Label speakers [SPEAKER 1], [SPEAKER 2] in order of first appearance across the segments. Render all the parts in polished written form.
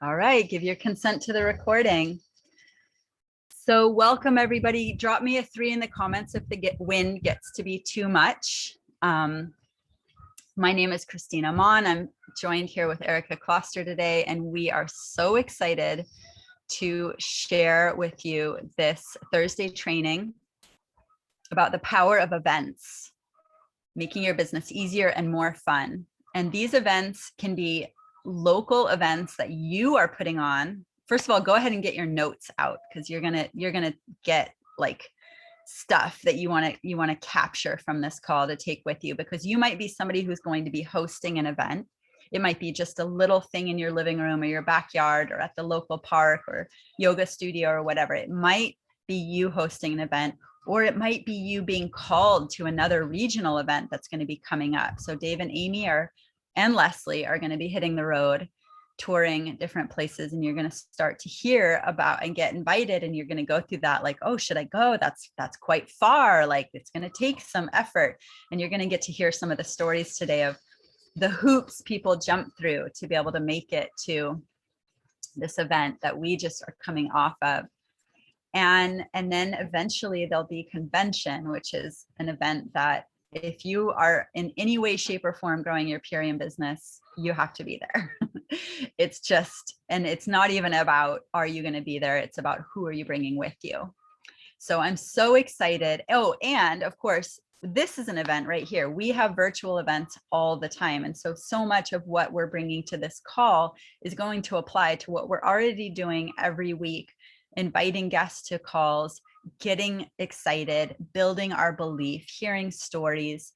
[SPEAKER 1] All right, give your consent to the recording. So welcome everybody. Drop me a 3 in the comments if the wind gets to be too much. My name is Christina Mon. I'm joined here with Erica Kloster today, and we are so excited to share with you this Thursday training about the power of events, making your business easier and more fun. And these events can be local events that you are putting on. First of all, go ahead and get your notes out, because you're gonna get like stuff that you want to capture from this call to take with you, because you might be somebody who's going to be hosting an event. It might be just a little thing in your living room or your backyard or at the local park or yoga studio or whatever. It might be you hosting an event, or it might be you being called to another regional event that's going to be coming up. So Dave and Amy and Leslie are going to be hitting the road, touring different places, and you're going to start to hear about and get invited, and you're going to go through that like, oh, should I go? That's quite far. Like, it's going to take some effort. And you're going to get to hear some of the stories today of the hoops people jump through to be able to make it to this event that we just are coming off of. And then eventually there'll be convention, which is an event that if you are in any way, shape, or form growing your Purium business, you have to be there. It's just, and it's not even about, are you going to be there? It's about, who are you bringing with you? So I'm so excited. Oh, and of course, this is an event right here. We have virtual events all the time. And so much of what we're bringing to this call is going to apply to what we're already doing every week, inviting guests to calls, getting excited, building our belief, hearing stories,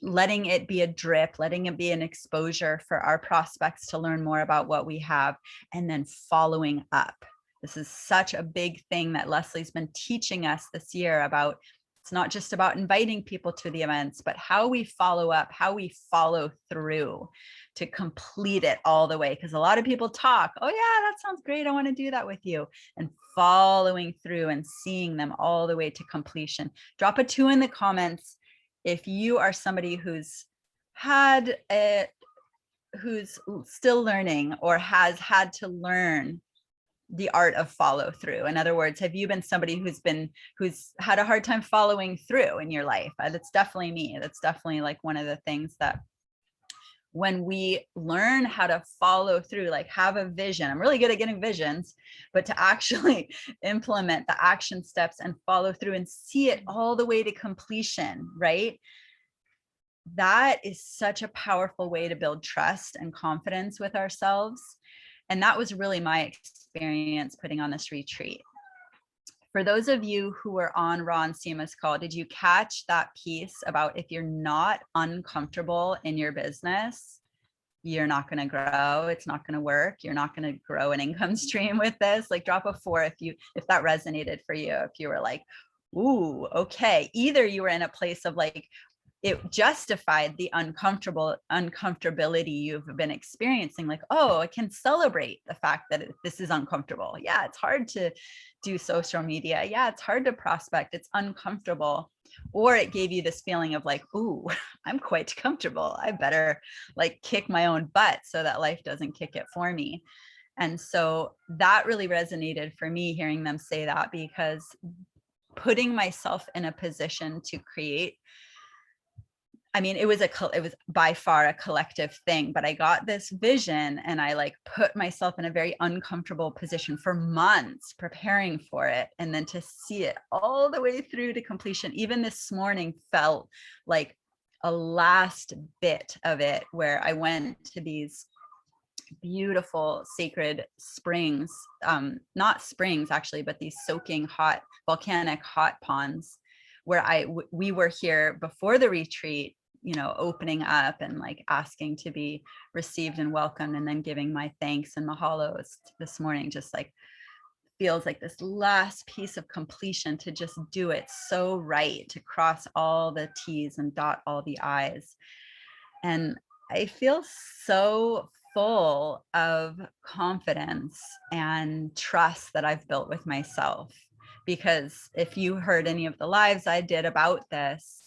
[SPEAKER 1] letting it be a drip, letting it be an exposure for our prospects to learn more about what we have, and then following up. This is such a big thing that Leslie's been teaching us this year about. It's not just about inviting people to the events, but how we follow up, how we follow through to complete it all the way. Because a lot of people talk, oh yeah, that sounds great, I want to do that with you. And following through and seeing them all the way to completion. Drop a 2 in the comments if you are somebody who's still learning or has had to learn the art of follow through. In other words, have you been somebody who's had a hard time following through in your life? That's definitely me. That's definitely like one of the things that when we learn how to follow through, like have a vision, I'm really good at getting visions, but to actually implement the action steps and follow through and see it all the way to completion, right? That is such a powerful way to build trust and confidence with ourselves. And that was really my experience putting on this retreat. For those of you who were on Ron Seema's call, did you catch that piece about if you're not uncomfortable in your business, you're not going to grow, it's not going to work, you're not going to grow an income stream with this? Like, drop a 4 if that resonated for you, if you were like, ooh, okay. Either you were in a place of like, it justified the uncomfortability you've been experiencing. Like, oh, I can celebrate the fact that this is uncomfortable. Yeah, it's hard to do social media. Yeah, it's hard to prospect. It's uncomfortable. Or it gave you this feeling of like, ooh, I'm quite comfortable. I better like kick my own butt so that life doesn't kick it for me. And so that really resonated for me, hearing them say that, because putting myself in a position to create, I mean, it was by far a collective thing, but I got this vision and I like put myself in a very uncomfortable position for months preparing for it. And then to see it all the way through to completion, even this morning felt like a last bit of it, where I went to these beautiful sacred springs, not springs actually, but these soaking hot, volcanic hot ponds, where we were here before the retreat, opening up and like asking to be received and welcomed, and then giving my thanks and mahalos this morning. Just like feels like this last piece of completion to just do it so right, to cross all the T's and dot all the I's. And I feel so full of confidence and trust that I've built with myself. Because if you heard any of the lives I did about this,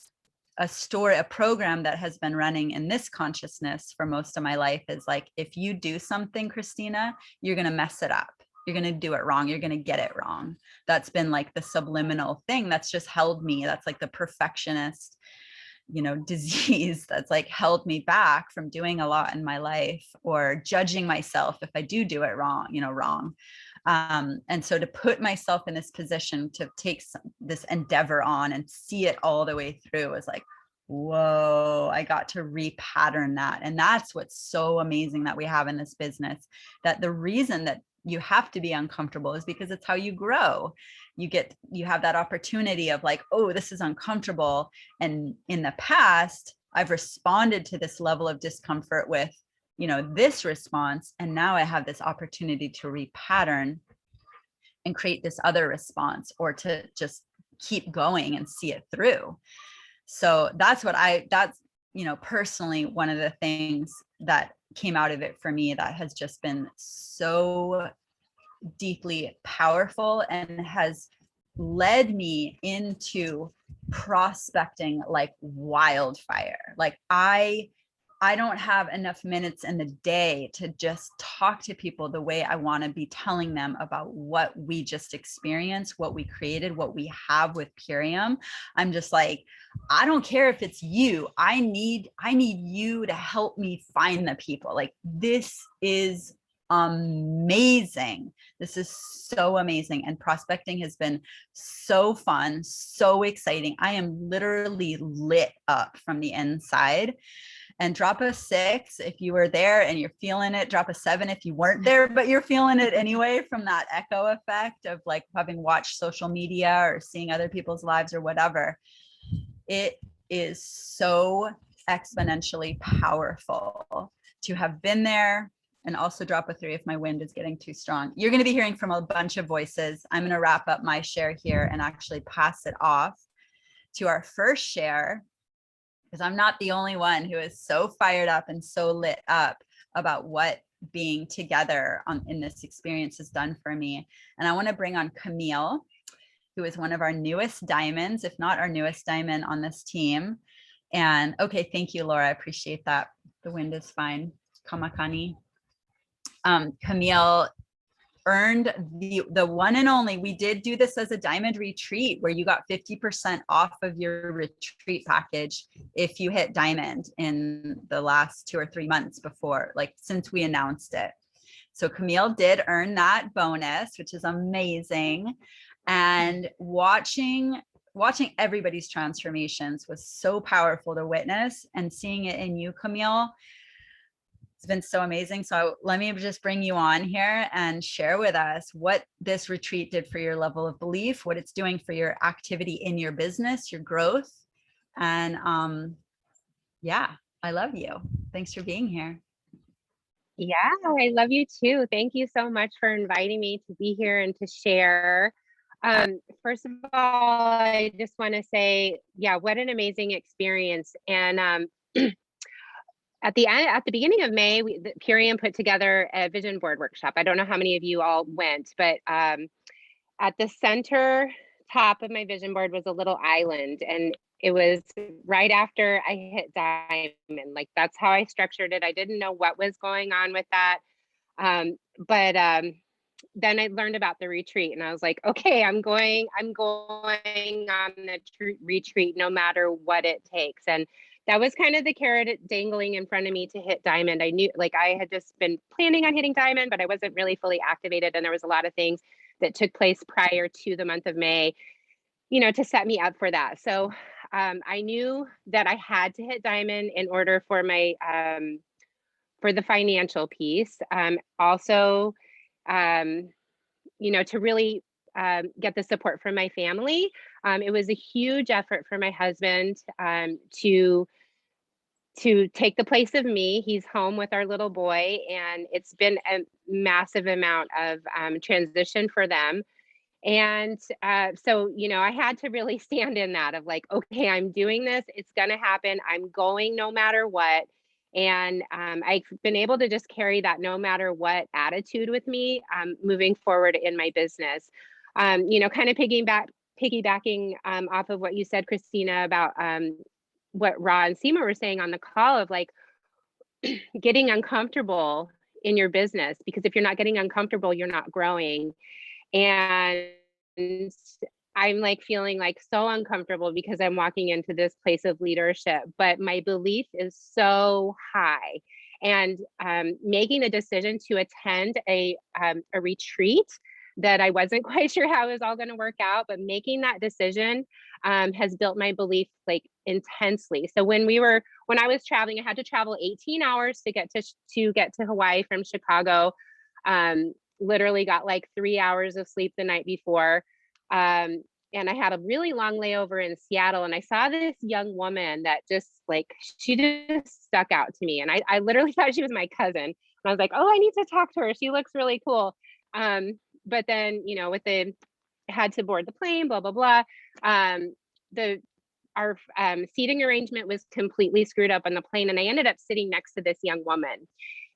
[SPEAKER 1] a program that has been running in this consciousness for most of my life is like, if you do something, Christina, you're going to mess it up. You're going to do it wrong. You're going to get it wrong. That's been like the subliminal thing that's just held me. That's like the perfectionist, disease that's like held me back from doing a lot in my life, or judging myself if I do it wrong, wrong. And so to put myself in this position to take this endeavor on and see it all the way through was like, whoa, I got to repattern that. And that's what's so amazing that we have in this business, that the reason that you have to be uncomfortable is because it's how you grow. You have that opportunity of like, oh, this is uncomfortable. And in the past, I've responded to this level of discomfort with, this response. And now I have this opportunity to repattern and create this other response, or to just keep going and see it through. So that's personally, one of the things that came out of it for me that has just been so deeply powerful and has led me into prospecting like wildfire. Like I don't have enough minutes in the day to just talk to people the way I want to be telling them about what we just experienced, what we created, what we have with Purium. I'm just like, I don't care if it's you. I need you to help me find the people. Like, this is amazing. This is so amazing. And prospecting has been so fun, so exciting. I am literally lit up from the inside. And drop a 6 if you were there and you're feeling it. Drop a 7 if you weren't there, but you're feeling it anyway, from that echo effect of like having watched social media or seeing other people's lives or whatever. It is so exponentially powerful to have been there. And also drop a 3 if my wind is getting too strong. You're going to be hearing from a bunch of voices. I'm going to wrap up my share here and actually pass it off to our first share, because I'm not the only one who is so fired up and so lit up about what being together in this experience has done for me. And I want to bring on Camille, who is one of our newest diamonds, if not our newest diamond on this team. And okay, thank you, Laura. I appreciate that. The wind is fine. Kamakani. Camille earned the one and only, we did do this as a diamond retreat where you got 50% off of your retreat package if you hit diamond in the last 2 or 3 months before, like since we announced it. So Camille did earn that bonus, which is amazing. And watching everybody's transformations was so powerful to witness, and seeing it in you, Camille, it's been so amazing. So let me just bring you on here and share with us what this retreat did for your level of belief, what it's doing for your activity in your business, your growth. And yeah, I love you. Thanks for being here.
[SPEAKER 2] Yeah, I love you too. Thank you so much for inviting me to be here and to share. First of all, I just want to say, yeah, what an amazing experience. And at the beginning of May, Purium put together a vision board workshop. I don't know how many of you all went, but at the center top of my vision board was a little island, and it was right after I hit diamond. Like, that's how I structured it. I didn't know what was going on with that. But then I learned about the retreat, and I was like, okay, I'm going on the retreat no matter what it takes. And that was kind of the carrot dangling in front of me to hit diamond. I knew, like, I had just been planning on hitting diamond, but I wasn't really fully activated. And there was a lot of things that took place prior to the month of May, to set me up for that. So I knew that I had to hit diamond in order for my, for the financial piece. Also, to really get the support from my family. It was a huge effort for my husband to take the place of me. He's home with our little boy, and it's been a massive amount of transition for them. And so, I had to really stand in that of like, okay, I'm doing this. It's going to happen. I'm going no matter what. And I've been able to just carry that no matter what attitude with me moving forward in my business. Kind of piggybacking off of what you said, Christina, about what Ra and Seema were saying on the call of like getting uncomfortable in your business, because if you're not getting uncomfortable, you're not growing. And I'm like feeling like so uncomfortable because I'm walking into this place of leadership, but my belief is so high. And making a decision to attend a retreat that I wasn't quite sure how it was all going to work out, but making that decision has built my belief like intensely. So when I was traveling, I had to travel 18 hours to get to Hawaii from Chicago. Literally got like 3 hours of sleep the night before. And I had a really long layover in Seattle, and I saw this young woman that just like, she just stuck out to me. And I literally thought she was my cousin. And I was like, oh, I need to talk to her. She looks really cool. But then, had to board the plane, blah, blah, blah. Our seating arrangement was completely screwed up on the plane. And I ended up sitting next to this young woman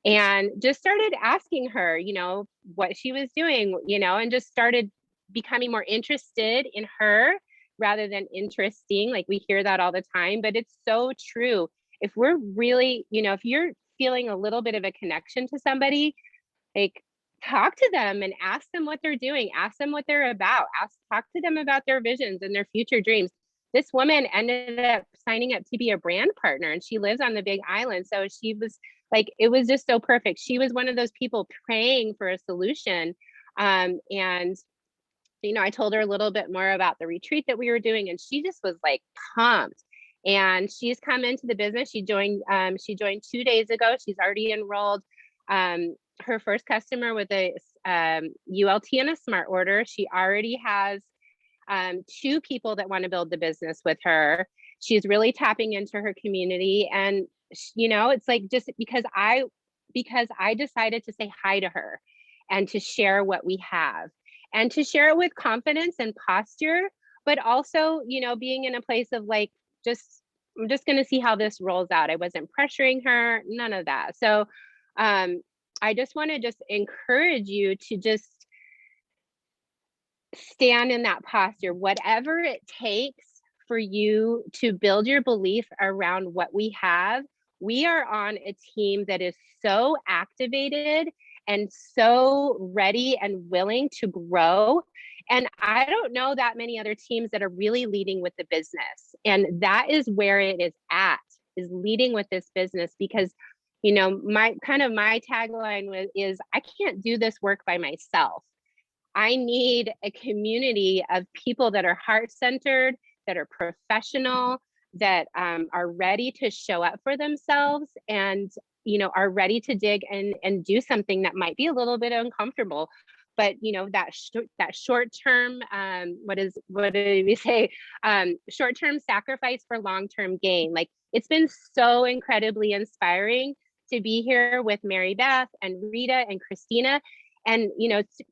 [SPEAKER 2] and just started asking her, what she was doing, and just started becoming more interested in her rather than interesting. Like we hear that all the time, but it's so true. If we're really, if you're feeling a little bit of a connection to somebody, like talk to them and ask them what they're doing, ask them what they're about, talk to them about their visions and their future dreams. This woman ended up signing up to be a brand partner, and she lives on the Big Island. So she was like, it was just so perfect. She was one of those people praying for a solution. And I told her a little bit more about the retreat that we were doing, and she just was like pumped. And she's come into the business. She joined 2 days ago. She's already enrolled her first customer with a ULT and a smart order. She already has 2 people that want to build the business with her. She's really tapping into her community. And, it's like, just because I decided to say hi to her and to share what we have and to share it with confidence and posture, but also, being in a place of like, I'm just going to see how this rolls out. I wasn't pressuring her, none of that. So I just want to just encourage you to just stand in that posture, whatever it takes for you to build your belief around what we have. We are on a team that is so activated and so ready and willing to grow. And I don't know that many other teams that are really leading with the business. And that is where it is at, is leading with this business, because my tagline is I can't do this work by myself. I need a community of people that are heart-centered, that are professional, that are ready to show up for themselves, and are ready to dig and do something that might be a little bit uncomfortable. But that short-term, what did we say? Short-term sacrifice for long-term gain. Like, it's been so incredibly inspiring to be here with Mary Beth and Rita and Christina. And,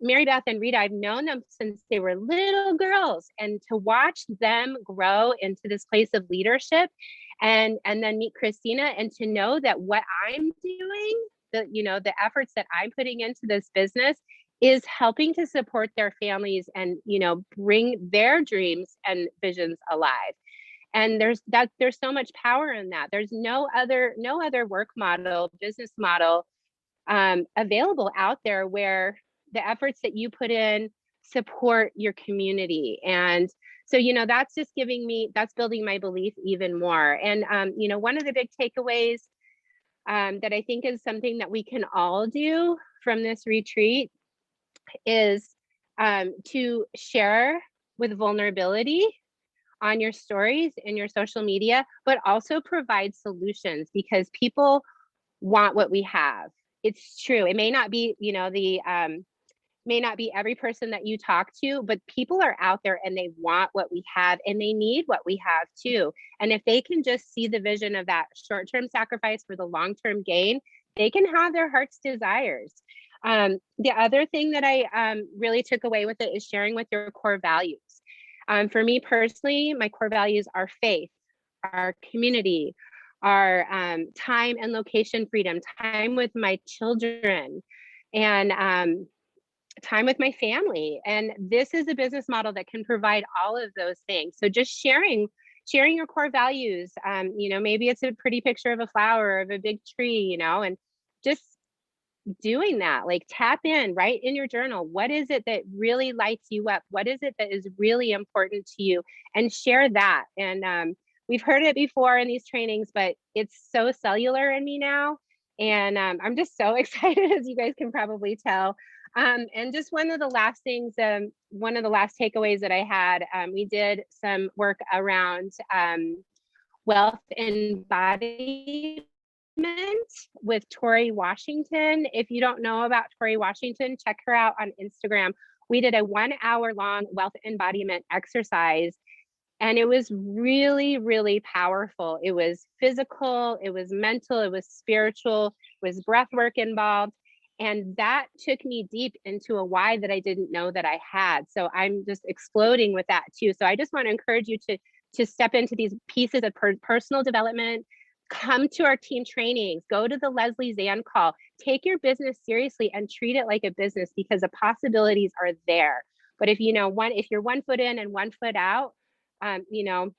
[SPEAKER 2] Mary Beth and Rita, I've known them since they were little girls, and to watch them grow into this place of leadership, and then meet Christina, and to know that what I'm doing, the efforts that I'm putting into this business is helping to support their families and, bring their dreams and visions alive. And there's so much power in that. There's no other work model, business model available out there where the efforts that you put in support your community. And so, that's just that's building my belief even more. And, one of the big takeaways that I think is something that we can all do from this retreat is to share with vulnerability on your stories in your social media, but also provide solutions, because people want what we have. It's true. It may not be, may not be every person that you talk to, but people are out there and they want what we have, and they need what we have too. And if they can just see the vision of that short-term sacrifice for the long-term gain, they can have their heart's desires. The other thing that I really took away with it is sharing with your core values. For me personally, my core values are faith, our community, our time and location freedom, time with my children, and time with my family. And this is a business model that can provide all of those things. So just sharing sharing your core values. You know, maybe it's a pretty picture of a flower, of a big tree, you know, and just doing that, like tap in, write in your journal, what is it that really lights you up? What is it that is really important to you? And share that. And we've heard it before in these trainings, but it's so cellular in me now. And I'm just so excited, as you guys can probably tell. And just one of the last things, one of the last takeaways that I had, we did some work around wealth embodiment with Tori Washington. If you don't know about Tori Washington, check her out on Instagram. We did a 1 hour long wealth embodiment exercise, and it was really, really powerful. It was physical, it was mental, it was spiritual, it was breath work involved. And that took me deep into a why that I didn't know that I had. So I'm just exploding with that too. So I just want to encourage you to step into these pieces of personal development. Come to our team trainings, go to the Leslie Zan call, take your business seriously and treat it like a business, because the possibilities are there. But if if you're 1 foot in and 1 foot out, you know,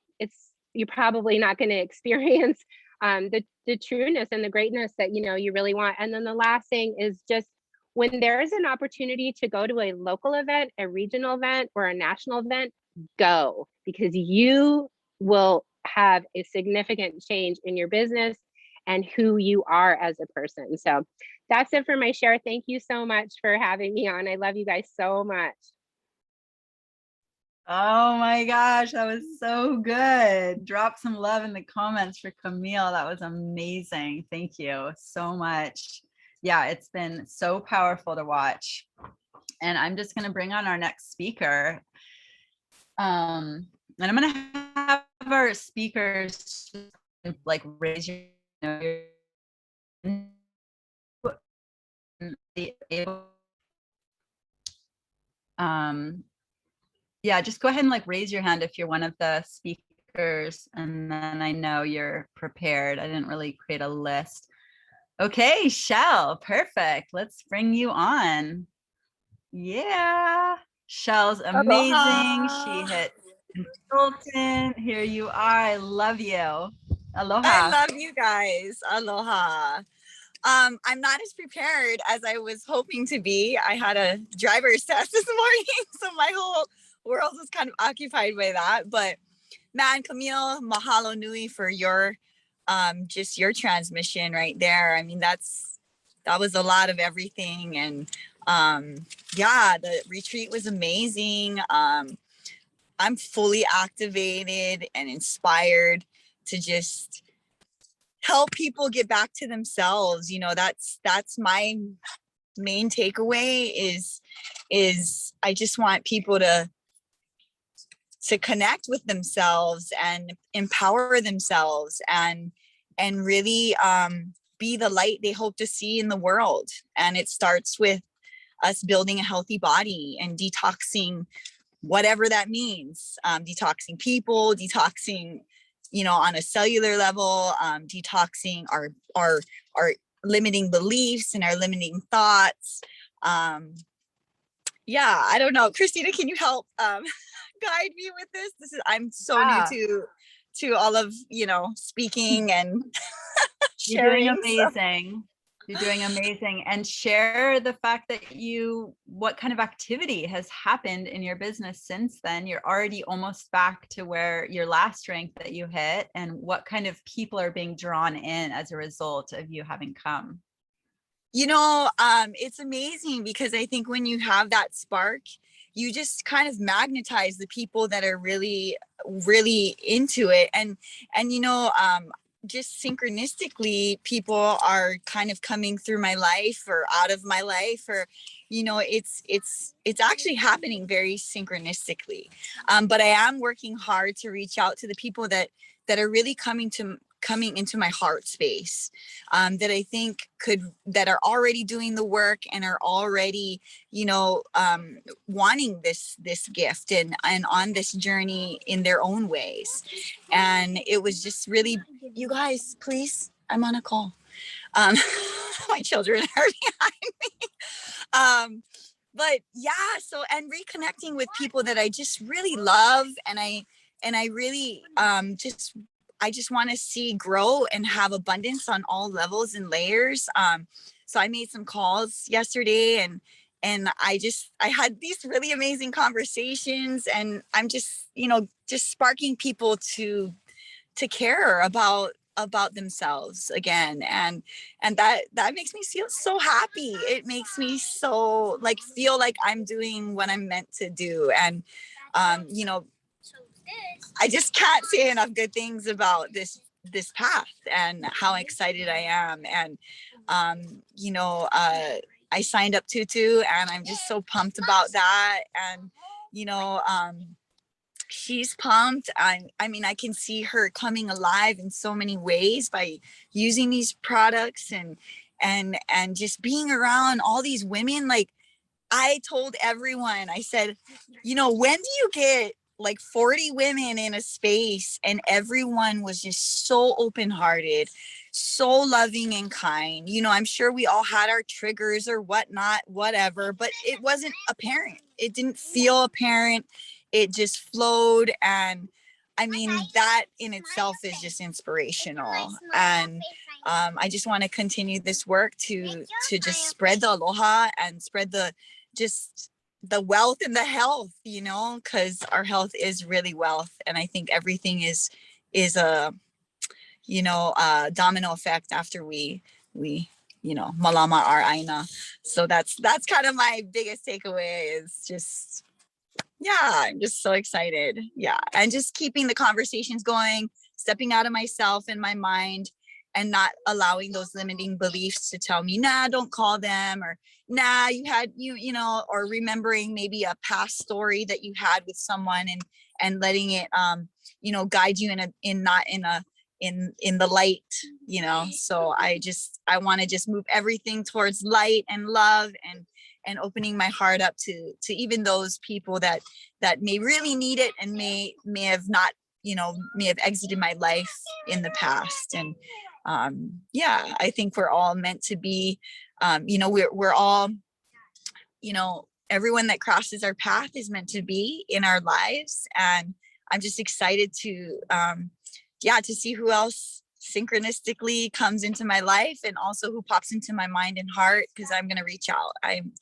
[SPEAKER 2] you're probably not going to experience the trueness and the greatness that, you know, you really want. And then the last thing is just, when there is an opportunity to go to a local event, a regional event, or a national event, go, because you will have a significant change in your business and who you are as a person. So that's it for my share. Thank you so much for having me on. I love you guys so much.
[SPEAKER 1] Oh my gosh, that was so good. Drop some love in the comments for Camille. That was amazing. Thank you so much. Yeah, it's been so powerful to watch. And I'm just going to bring on our next speaker. And I'm going to have our speakers like raise your yeah, just go ahead and like raise your hand if you're one of the speakers, and then I know you're prepared. I didn't really create a list. Okay, Shell, perfect. Let's bring you on. Yeah, Shell's amazing.
[SPEAKER 3] Aloha.
[SPEAKER 1] She hit consultant. Here you are. I love you. Aloha.
[SPEAKER 3] I love you guys. Aloha. I'm not as prepared as I was hoping to be. I had a driver's test this morning, so my whole world was kind of occupied by that. But man, Camille, mahalo nui for your just your transmission right there. I mean, that was a lot of everything. And yeah, the retreat was amazing. I'm fully activated and inspired to just help people get back to themselves. You know, that's my main takeaway is I just want people to connect with themselves and empower themselves and really be the light they hope to see in the world. And it starts with us building a healthy body and detoxing whatever that means, detoxing people, detoxing, you know, on a cellular level, detoxing our limiting beliefs and our limiting thoughts. Yeah, I don't know. Christina, can you help guide me with this? I'm so new to all of, you know, speaking and sharing.
[SPEAKER 1] You're doing amazing. You're doing amazing. And share the fact that what kind of activity has happened in your business since then. You're already almost back to where your last rank that you hit, and what kind of people are being drawn in as a result of you having come.
[SPEAKER 3] You know, it's amazing, because I think when you have that spark, you just kind of magnetize the people that are really, really into it. And you know, just synchronistically, people are kind of coming through my life or out of my life, or, you know, it's actually happening very synchronistically. But I am working hard to reach out to the people that are really coming into my heart space, that I think that are already doing the work and are already, you know, wanting this gift and on this journey in their own ways. And it was just really, you guys, please, I'm on a call. My children are behind me. But yeah, so, and reconnecting with people that I just really love, and I I really I just want to see grow and have abundance on all levels and layers. So I made some calls yesterday, and I had these really amazing conversations, and I'm just, just sparking people to care about themselves again, and that makes me feel so happy. It makes me so like feel like I'm doing what I'm meant to do. And I just can't say enough good things about this path and how excited I am. And I signed up Tutu, and I'm just so pumped about that. And she's pumped. I mean, I can see her coming alive in so many ways by using these products, and just being around all these women. Like, I told everyone, I said, when do you get like 40 women in a space and everyone was just so open-hearted, so loving and kind? I'm sure we all had our triggers or whatnot, whatever, but it wasn't apparent. It didn't feel apparent. It just flowed. And I mean, that in itself is just inspirational. And I just want to continue this work to just spread the aloha and spread the wealth and the health, because our health is really wealth. And I think everything is a domino effect after we malama our aina. So that's kind of my biggest takeaway, is just, yeah, I'm just so excited. Yeah. And just keeping the conversations going, stepping out of myself and my mind, and not allowing those limiting beliefs to tell me, nah, don't call them, or nah, or remembering maybe a past story that you had with someone, and letting it, guide you in the light, So I want to just move everything towards light and love, and opening my heart up to even those people that may really need it, and may have not, may have exited my life in the past. And I think we're all meant to be, we're all, everyone that crosses our path is meant to be in our lives. And I'm just excited to see who else synchronistically comes into my life, and also who pops into my mind and heart, because I'm going to reach out. I'm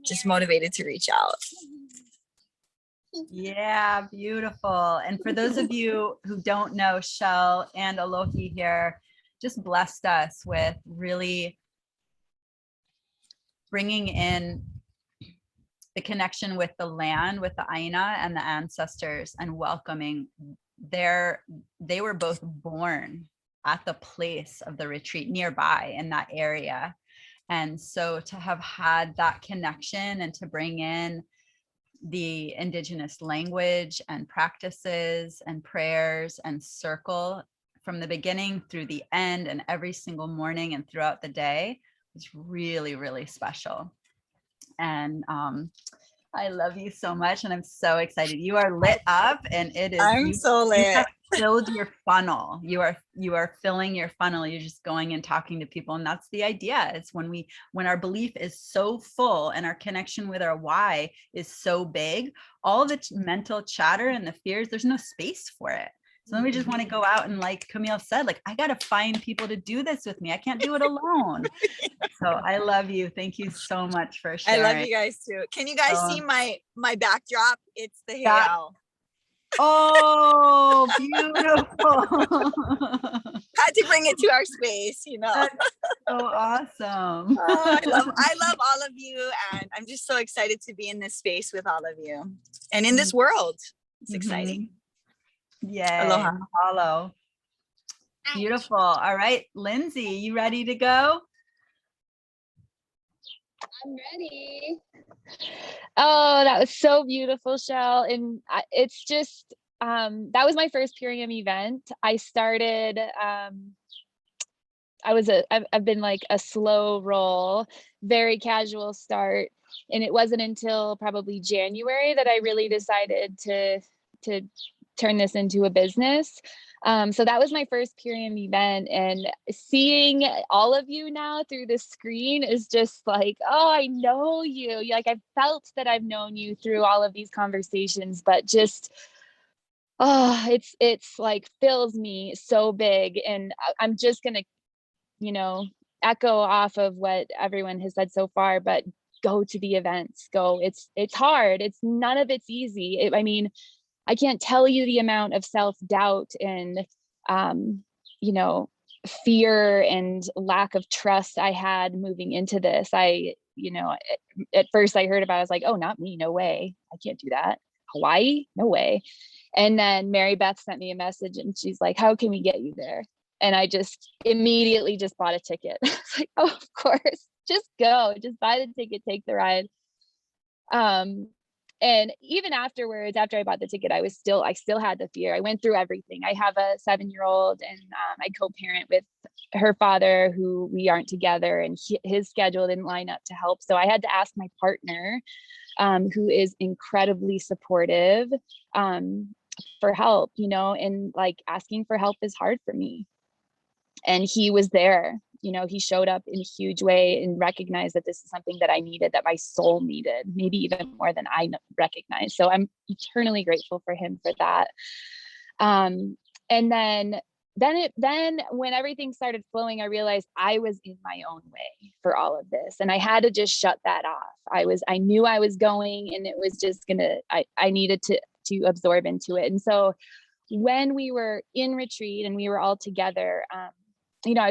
[SPEAKER 3] just motivated to reach out.
[SPEAKER 1] Yeah, beautiful. And for those of you who don't know, Shell and Alohi here just blessed us with really bringing in the connection with the land, with the Aina and the ancestors, and welcoming they were both born at the place of the retreat nearby in that area. And so to have had that connection, and to bring in the indigenous language and practices and prayers and circle from the beginning through the end, and every single morning and throughout the day, was really, really special. And I love you so much, and I'm so excited. You are lit up, and it is.
[SPEAKER 3] I'm so lit.
[SPEAKER 1] You have filled your funnel. You are filling your funnel. You're just going and talking to people, and that's the idea. It's when our belief is so full, and our connection with our why is so big, all the mental chatter and the fears, there's no space for it. So then we just want to go out, and like Camille said, like, I got to find people to do this with me. I can't do it alone. So I love you. Thank you so much for sharing.
[SPEAKER 3] I love you guys too. Can you guys see my backdrop? It's the heiau.
[SPEAKER 1] Oh, beautiful.
[SPEAKER 3] Had to bring it to our space,
[SPEAKER 1] That's so awesome.
[SPEAKER 3] I love all of you, and I'm just so excited to be in this space with all of you, and in this world. It's exciting.
[SPEAKER 1] Yay.
[SPEAKER 3] Aloha.
[SPEAKER 1] Mahalo. Beautiful. All right, Lindsay, you ready to go?
[SPEAKER 4] I'm ready. Oh, that was so beautiful, Shell. And it's just, that was my first Purium event. I started, I've been like a slow roll, very casual start. And it wasn't until probably January that I really decided to turn this into a business. So that was my first Purium event, and seeing all of you now through the screen is just like, oh, I know you. Like, I've felt that I've known you through all of these conversations, but just, oh, it's like fills me so big. And I'm just gonna, you know, echo off of what everyone has said so far, but go to the events, go. It's hard. It's none of it's easy. I mean, I can't tell you the amount of self-doubt and, you know, fear and lack of trust I had moving into this. You know, at first I heard about it, I was like, oh, not me, no way. I can't do that. Hawaii, no way. And then Mary Beth sent me a message and she's like, how can we get you there? And I just immediately just bought a ticket. It's like, oh, of course, just go, just buy the ticket, take the ride. And even afterwards, after I bought the ticket, I still had the fear. I went through everything. I have a 7-year-old and I co-parent with her father, who we aren't together, and his schedule didn't line up to help. So I had to ask my partner, who is incredibly supportive, for help, you know, and like asking for help is hard for me. And he was there, you know, he showed up in a huge way and recognized that this is something that I needed, that my soul needed, maybe even more than I recognized. So I'm eternally grateful for him for that. And then when everything started flowing, I realized I was in my own way for all of this. And I had to just shut that off. I knew I was going, and it was just I needed to absorb into it. And so when we were in retreat and we were all together, you know,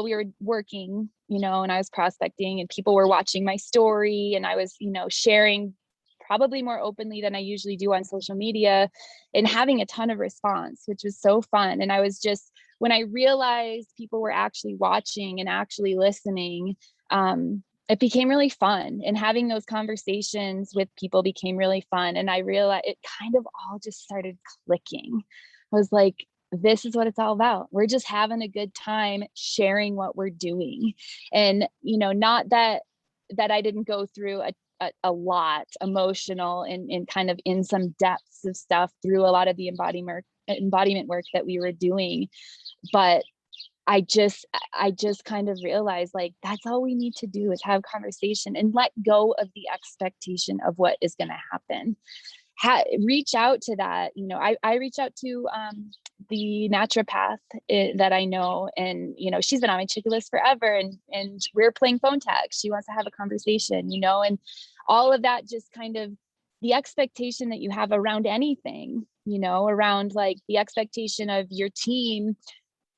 [SPEAKER 4] we were working, you know, and I was prospecting and people were watching my story, and I was, you know, sharing probably more openly than I usually do on social media, and having a ton of response, which was so fun. And I was just, when I realized people were actually watching and actually listening, it became really fun, and having those conversations with people became really fun. And I realized it kind of all just started clicking. I was like, this is what it's all about. We're just having a good time sharing what we're doing. And, you know, not that I didn't go through a lot emotional and kind of in some depths of stuff through a lot of the embodiment work that we were doing. But I just kind of realized, like, that's all we need to do is have conversation and let go of the expectation of what is going to happen. Reach out to that. You know, I reach out to the naturopath that I know, and, you know, she's been on my chicken list forever, and we're playing phone tag. She wants to have a conversation, you know, and all of that, just kind of the expectation that you have around anything, you know, around like the expectation of your team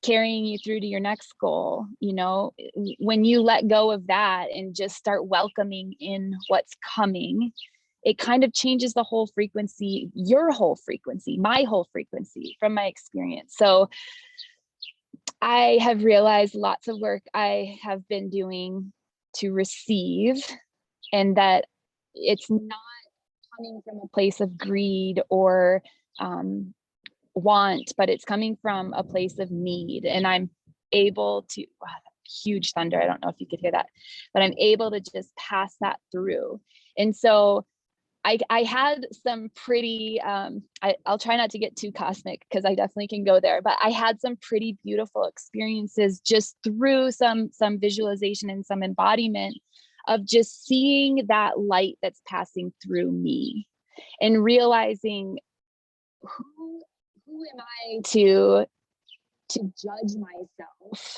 [SPEAKER 4] carrying you through to your next goal. You know, when you let go of that and just start welcoming in what's coming, it kind of changes the whole frequency, your whole frequency, my whole frequency, from my experience. So I have realized lots of work I have been doing to receive, and that it's not coming from a place of greed or want, but it's coming from a place of need. And I'm able to, wow, huge thunder, I don't know if you could hear that, but I'm able to just pass that through. And so I had some pretty, I'll try not to get too cosmic because I definitely can go there, but I had some pretty beautiful experiences just through some visualization and some embodiment of just seeing that light that's passing through me, and realizing who am I to judge myself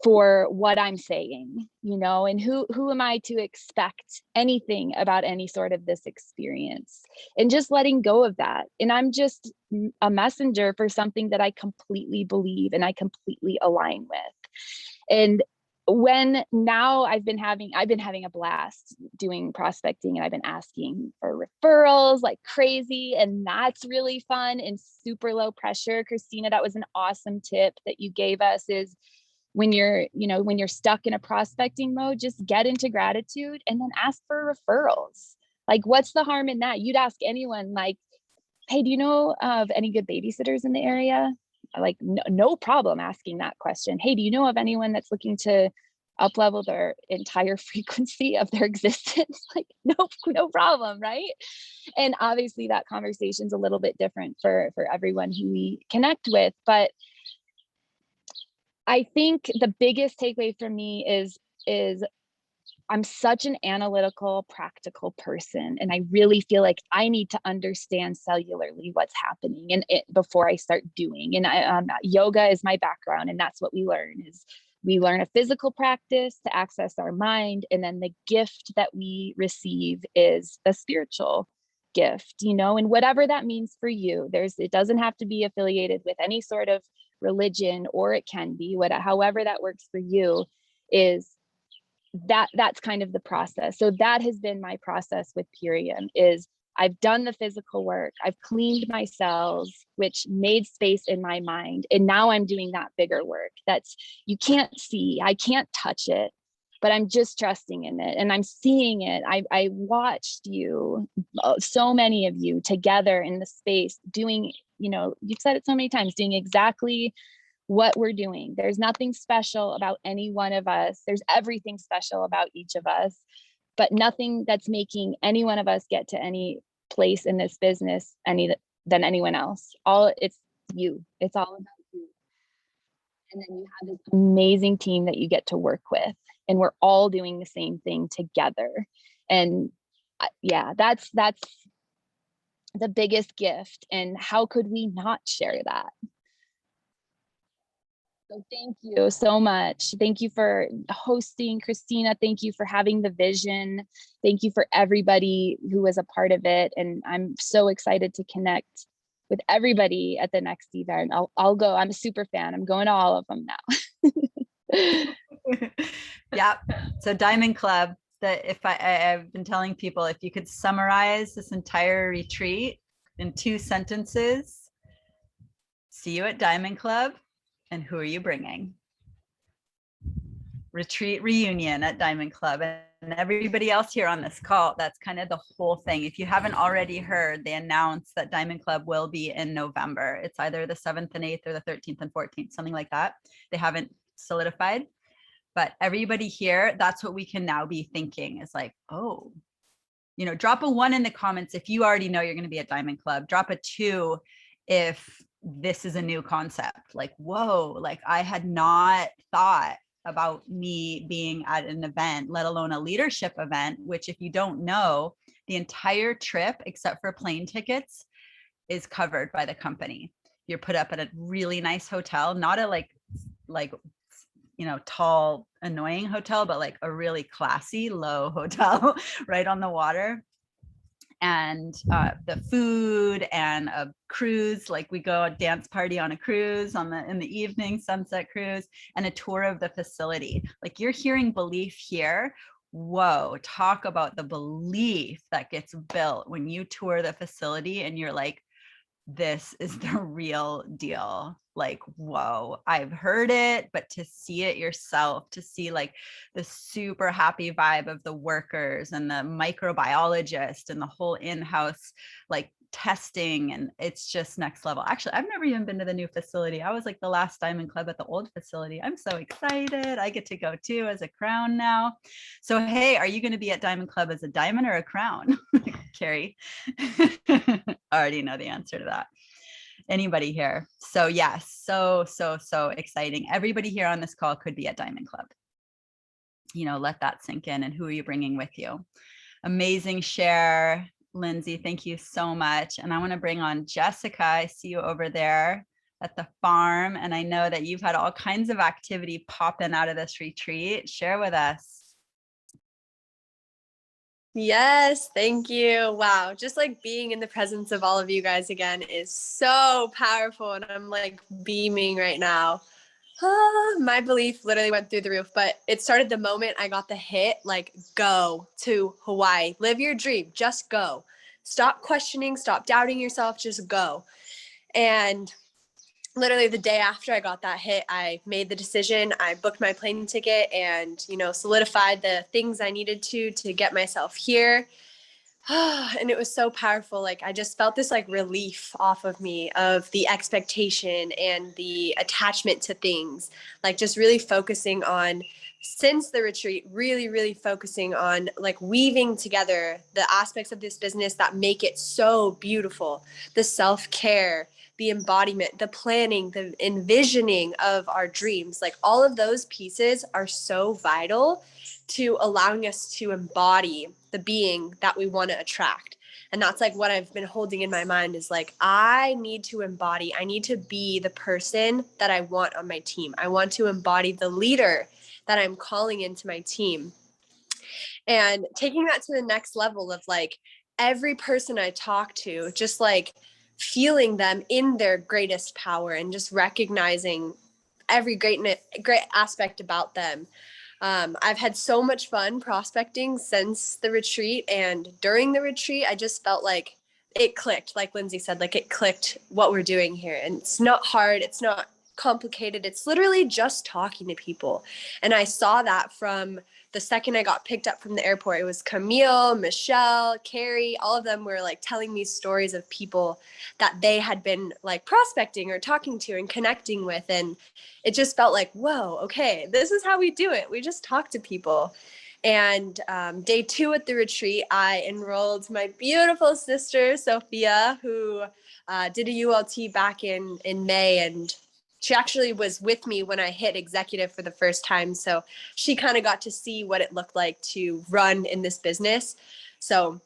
[SPEAKER 4] for what I'm saying, you know, and who am I to expect anything about any sort of this experience, and just letting go of that. And I'm just a messenger for something that I completely believe and I completely align with. And when now I've been having a blast doing prospecting, and I've been asking for referrals like crazy, and that's really fun and super low pressure. Christina, that was an awesome tip that you gave us, is when you're stuck in a prospecting mode, just get into gratitude and then ask for referrals. Like, what's the harm in that? You'd ask anyone, like, hey, do you know of any good babysitters in the area? Like, no problem asking that question. Hey, do you know of anyone that's looking to up level their entire frequency of their existence? Like, no problem, right? And obviously that conversation's a little bit different for everyone who we connect with, but I think the biggest takeaway for me is I'm such an analytical, practical person, and I really feel like I need to understand cellularly what's happening and before I start doing. And yoga is my background, and that's what we learn. Is we learn a physical practice to access our mind, and then the gift that we receive is a spiritual gift, you know, and whatever that means for you. It doesn't have to be affiliated with any sort of religion, or it can be however that works for you. Is that's kind of the process. So that has been my process with Purium. Is I've done the physical work, I've cleaned my cells, which made space in my mind, and now I'm doing that bigger work that's you can't see, I can't touch it, but I'm just trusting in it and I'm seeing it. I watched you, so many of you together in the space doing, you know, you've said it so many times, doing exactly what we're doing. There's nothing special about any one of us. There's everything special about each of us, but nothing that's making any one of us get to any place in this business than anyone else. It's you. It's all about you. And then you have this amazing team that you get to work with, and we're all doing the same thing together. And yeah, that's the biggest gift. And how could we not share that? So thank you so much. Thank you for hosting, Christina. Thank you for having the vision. Thank you for everybody who was a part of it. And I'm so excited to connect with everybody at the next event. I'll go. I'm a super fan. I'm going to all of them now.
[SPEAKER 1] Yeah. So Diamond Club, that if I've been telling people, if you could summarize this entire retreat in 2 sentences, see you at Diamond Club. And who are you bringing? Retreat reunion at Diamond Club. And everybody else here on this call, that's kind of the whole thing. If you haven't already heard, they announced that Diamond Club will be in November. It's either the 7th and 8th or the 13th and 14th, something like that. They haven't solidified. But everybody here, that's what we can now be thinking is like, oh, you know, drop a 1 in the comments if you already know you're going to be at Diamond Club. Drop a 2 if this is a new concept. Like, whoa, like I had not thought about me being at an event, let alone a leadership event, which if you don't know, the entire trip, except for plane tickets, is covered by the company. You're put up at a really nice hotel, not a like, you know, tall, annoying hotel, but like a really classy, low hotel right on the water. And the food and a cruise, like we go a dance party on a cruise in the evening, sunset cruise, and a tour of the facility. Like you're hearing belief here. Whoa, talk about the belief that gets built when you tour the facility and you're like, this is the real deal. Like, whoa, I've heard it, but to see it yourself, to see like the super happy vibe of the workers and the microbiologist and the whole in-house like testing, and it's just next level. Actually, I've never even been to the new facility. I was like the last Diamond Club at the old facility. I'm so excited. I get to go too as a crown now. So hey, are you going to be at Diamond Club as a diamond or a crown? Carrie? I already know the answer to that. Anybody here? So yes, so exciting. Everybody here on this call could be at Diamond Club. You know, let that sink in. And who are you bringing with you? Amazing share, Lindsay. Thank you so much. And I want to bring on Jessica. I see you over there at the farm. And I know that you've had all kinds of activity popping out of this retreat. Share with us.
[SPEAKER 5] Yes, thank you. Wow, just like being in the presence of all of you guys again is so powerful, and I'm like beaming right now. My belief literally went through the roof, but it started the moment I got the hit, like go to Hawaii, live your dream, just go. Stop questioning, stop doubting yourself, just go. And literally the day after I got that hit, I made the decision. I booked my plane ticket and, you know, solidified the things I needed to get myself here. And it was so powerful. Like I just felt this like relief off of me of the expectation and the attachment to things, like just really focusing on, since the retreat, really focusing on like weaving together the aspects of this business that make it so beautiful. The self-care, the embodiment, the planning, the envisioning of our dreams, like all of those pieces are so vital to allowing us to embody the being that we want to attract. And that's like what I've been holding in my mind is like, I need to be the person that I want on my team. I want to embody the leader that I'm calling into my team. And taking that to the next level of like every person I talk to, just like feeling them in their greatest power and just recognizing every great aspect about them. I've had so much fun prospecting since the retreat, and during the retreat, I just felt like it clicked, like Lindsay said, like it clicked what we're doing here. And it's not hard, it's not complicated, it's literally just talking to people. And I saw that from the second I got picked up from the airport. It was Camille, Michelle, Carrie, all of them were like telling me stories of people that they had been like prospecting or talking to and connecting with. And it just felt like, whoa, okay, this is how we do it. We just talk to people. And day 2 at the retreat, I enrolled my beautiful sister, Sophia, who did a ULT back in May. And she actually was with me when I hit executive for the first time. So she kind of got to see what it looked like to run in this business. So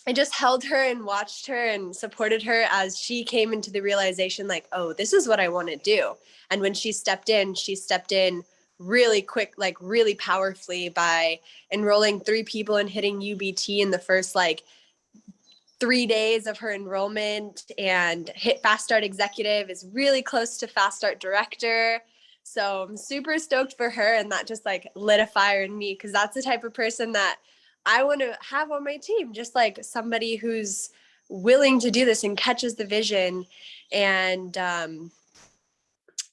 [SPEAKER 5] I just held her and watched her and supported her as she came into the realization like, oh, this is what I want to do. And when she stepped in really quick, like really powerfully by enrolling 3 people and hitting UBT in the first like 3 days of her enrollment, and hit Fast Start Executive, is really close to Fast Start Director. So I'm super stoked for her, and that just like lit a fire in me, because that's the type of person that I want to have on my team, just like somebody who's willing to do this and catches the vision. And I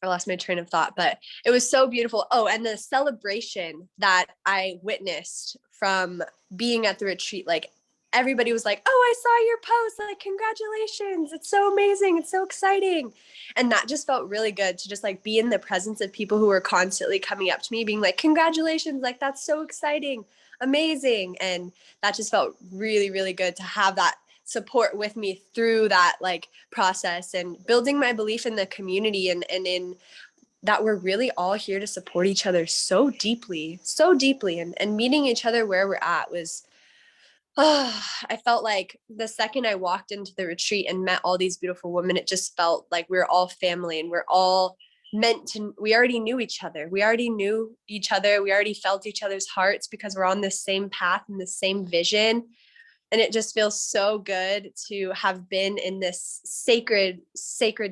[SPEAKER 5] lost my train of thought, but it was so beautiful. Oh, and the celebration that I witnessed from being at the retreat, like everybody was like, oh, I saw your post, like, congratulations, it's so amazing, it's so exciting. And that just felt really good to just like be in the presence of people who were constantly coming up to me being like, congratulations, like that's so exciting, amazing. And that just felt really, really good to have that support with me through that like process, and building my belief in the community, and in that we're really all here to support each other so deeply, and meeting each other where we're at was, I felt like the second I walked into the retreat and met all these beautiful women, it just felt like we're all family, and we're all we already knew each other. We already felt each other's hearts because we're on the same path and the same vision. And it just feels so good to have been in this sacred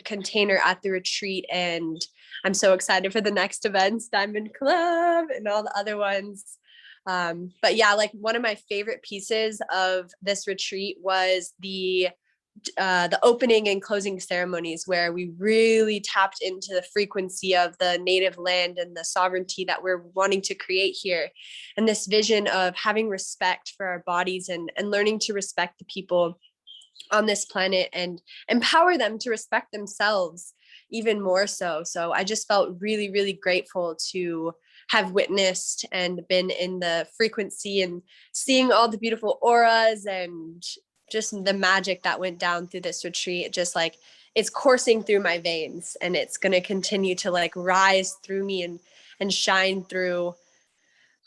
[SPEAKER 5] container at the retreat. And I'm so excited for the next events, Diamond Club and all the other ones. But yeah, like one of my favorite pieces of this retreat was the opening and closing ceremonies, where we really tapped into the frequency of the native land and the sovereignty that we're wanting to create here. And this vision of having respect for our bodies, and learning to respect the people on this planet and empower them to respect themselves even more so. So I just felt really, really grateful to have witnessed and been in the frequency and seeing all the beautiful auras and just the magic that went down through this retreat. Just like it's coursing through my veins, and it's going to continue to like rise through me and shine through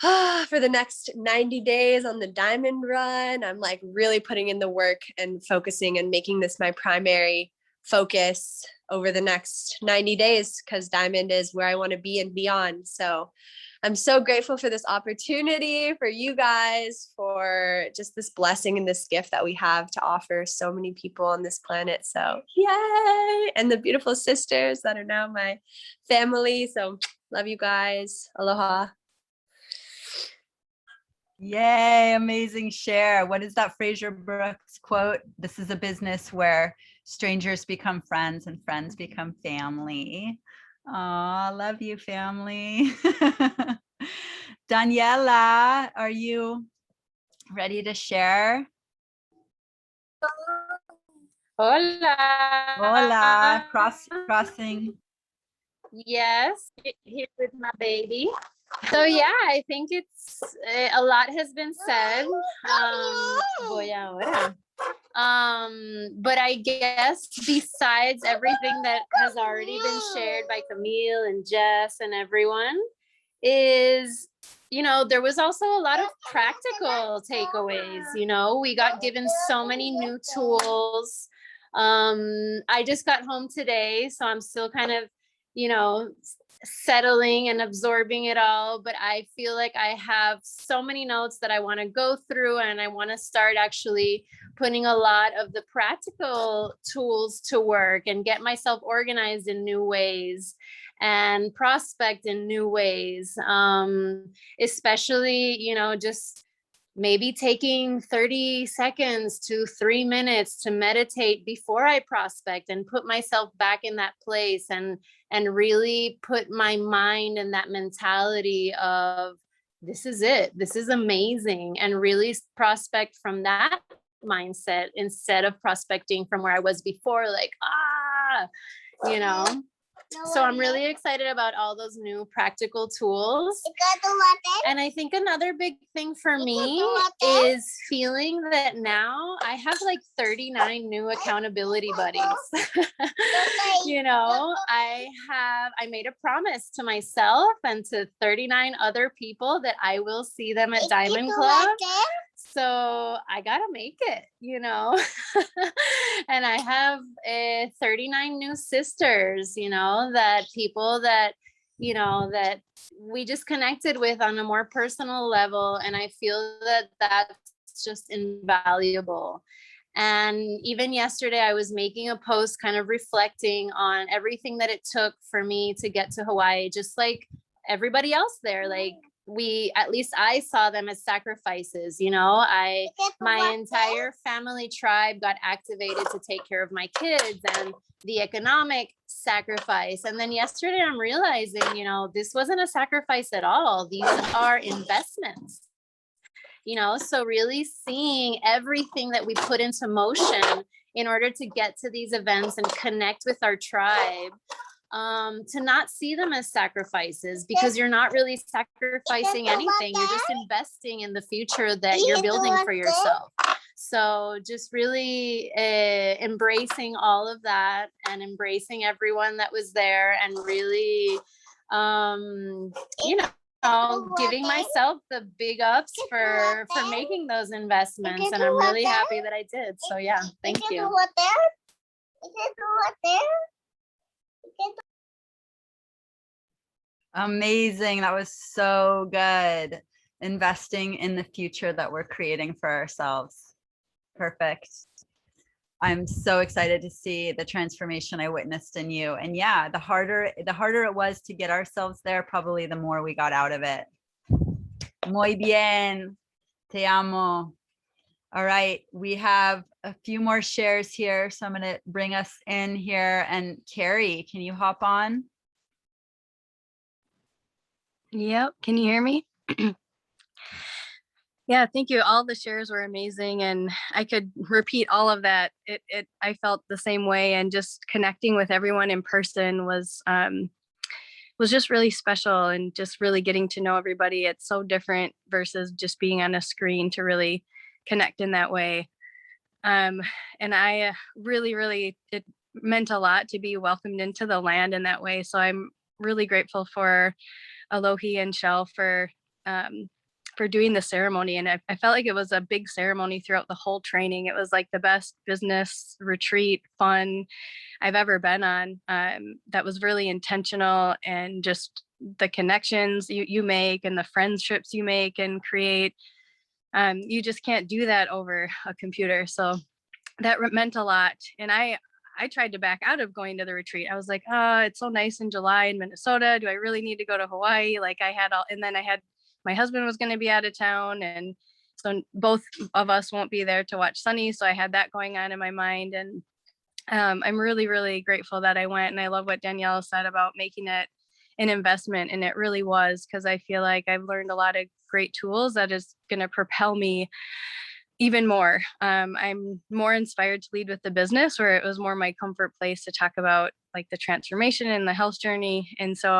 [SPEAKER 5] for the next 90 days on the Diamond run. I'm like really putting in the work and focusing and making this my primary focus over the next 90 days, because Diamond is where I want to be and beyond. So I'm so grateful for this opportunity, for you guys, for just this blessing and this gift that we have to offer so many people on this planet. So yay! And the beautiful sisters that are now my family. So love you guys. Aloha.
[SPEAKER 1] Yay, amazing share. What is that Fraser Brooks quote? This is a business where strangers become friends and friends become family. Aw, love you, family. Daniela, are you ready to share?
[SPEAKER 6] Hola.
[SPEAKER 1] Hola, crossing.
[SPEAKER 6] Yes, here with my baby. So yeah, I think it's a lot has been said. Voy ahora. But I guess besides everything that has already been shared by Camille and Jess and everyone, is, there was also a lot of practical takeaways. We got given so many new tools. I just got home today, so I'm still kind of, settling and absorbing it all, but I feel like I have so many notes that I want to go through, and I want to start actually putting a lot of the practical tools to work and get myself organized in new ways and prospect in new ways. Especially, just maybe taking 30 seconds to 3 minutes to meditate before I prospect and put myself back in that place, and really put my mind in that mentality of, this is it, this is amazing, and really prospect from that mindset instead of prospecting from where I was before, like, you know. So I'm really excited about all those new practical tools. And I think another big thing for me is feeling that now I have like 39 new accountability buddies. I made a promise to myself and to 39 other people that I will see them at Diamond Club. So I gotta make it, and I have 39 new sisters, that people that, that we just connected with on a more personal level. And I feel that that's just invaluable. And even yesterday, I was making a post kind of reflecting on everything that it took for me to get to Hawaii, just like everybody else there. Like, at least I saw them as sacrifices, my entire family tribe got activated to take care of my kids, and the economic sacrifice. And then yesterday I'm realizing, this wasn't a sacrifice at all. These are investments, so really seeing everything that we put into motion in order to get to these events and connect with our tribe. To not see them as sacrifices, because you're not really sacrificing anything. You're just investing in the future that you're building for yourself. So just really embracing all of that, and embracing everyone that was there, and really, giving myself the big ups for making those investments. And I'm really happy that I did. So yeah, thank you.
[SPEAKER 1] Amazing. That was so good. Investing in the future that we're creating for ourselves. Perfect. I'm so excited to see the transformation I witnessed in you. And yeah, the harder it was to get ourselves there, probably the more we got out of it. Muy bien. Te amo. All right, we have a few more shares here, so I'm going to bring us in here. And Carrie, can you hop on?
[SPEAKER 7] Yep. Can you hear me? Yeah, thank you. All the shares were amazing, and I could repeat all of that. I felt the same way, and just connecting with everyone in person was just really special, and just really getting to know everybody. It's so different versus just being on a screen to really connect in that way. And I really, it meant a lot to be welcomed into the land in that way. So I'm really grateful for Alohi and Shell for doing the ceremony. And I felt like it was a big ceremony throughout the whole training. It was like the best business retreat fun I've ever been on. That was really intentional, and just the connections you make and the friendships you make and create. You just can't do that over a computer. So that meant a lot. And I tried to back out of going to the retreat. I was like, oh, it's so nice in July in Minnesota. Do I really need to go to Hawaii? Like and then I had, my husband was going to be out of town. And so both of us won't be there to watch Sunny. So I had that going on in my mind. And I'm really grateful that I went. And I love what Danielle said about making it an investment. And it really was, because I feel like I've learned a lot of great tools that is going to propel me even more. I'm more inspired to lead with the business, where it was more my comfort place to talk about like the transformation and the health journey. And so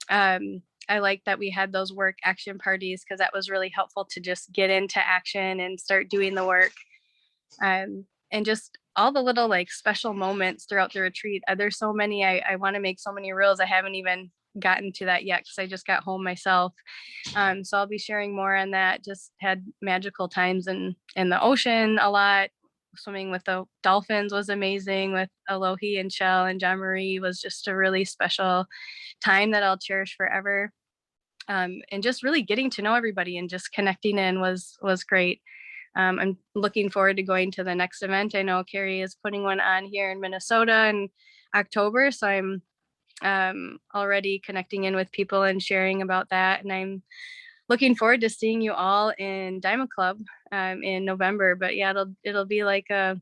[SPEAKER 7] I like that we had those work action parties, because that was really helpful to just get into action and start doing the work. And just all the little like special moments throughout the retreat. There's so many, I want to make so many reels. I haven't even gotten to that yet because I just got home myself. So I'll be sharing more on that. Just had magical times in the ocean a lot. Swimming with the dolphins was amazing with Alohi and Shell, and John Marie was just a really special time that I'll cherish forever. And just really getting to know everybody and just connecting in was great. I'm looking forward to going to the next event. I know Carrie is putting one on here in Minnesota in October, so I'm already connecting in with people and sharing about that. And I'm looking forward to seeing you all in Diamond Club in November. But yeah, it'll be like a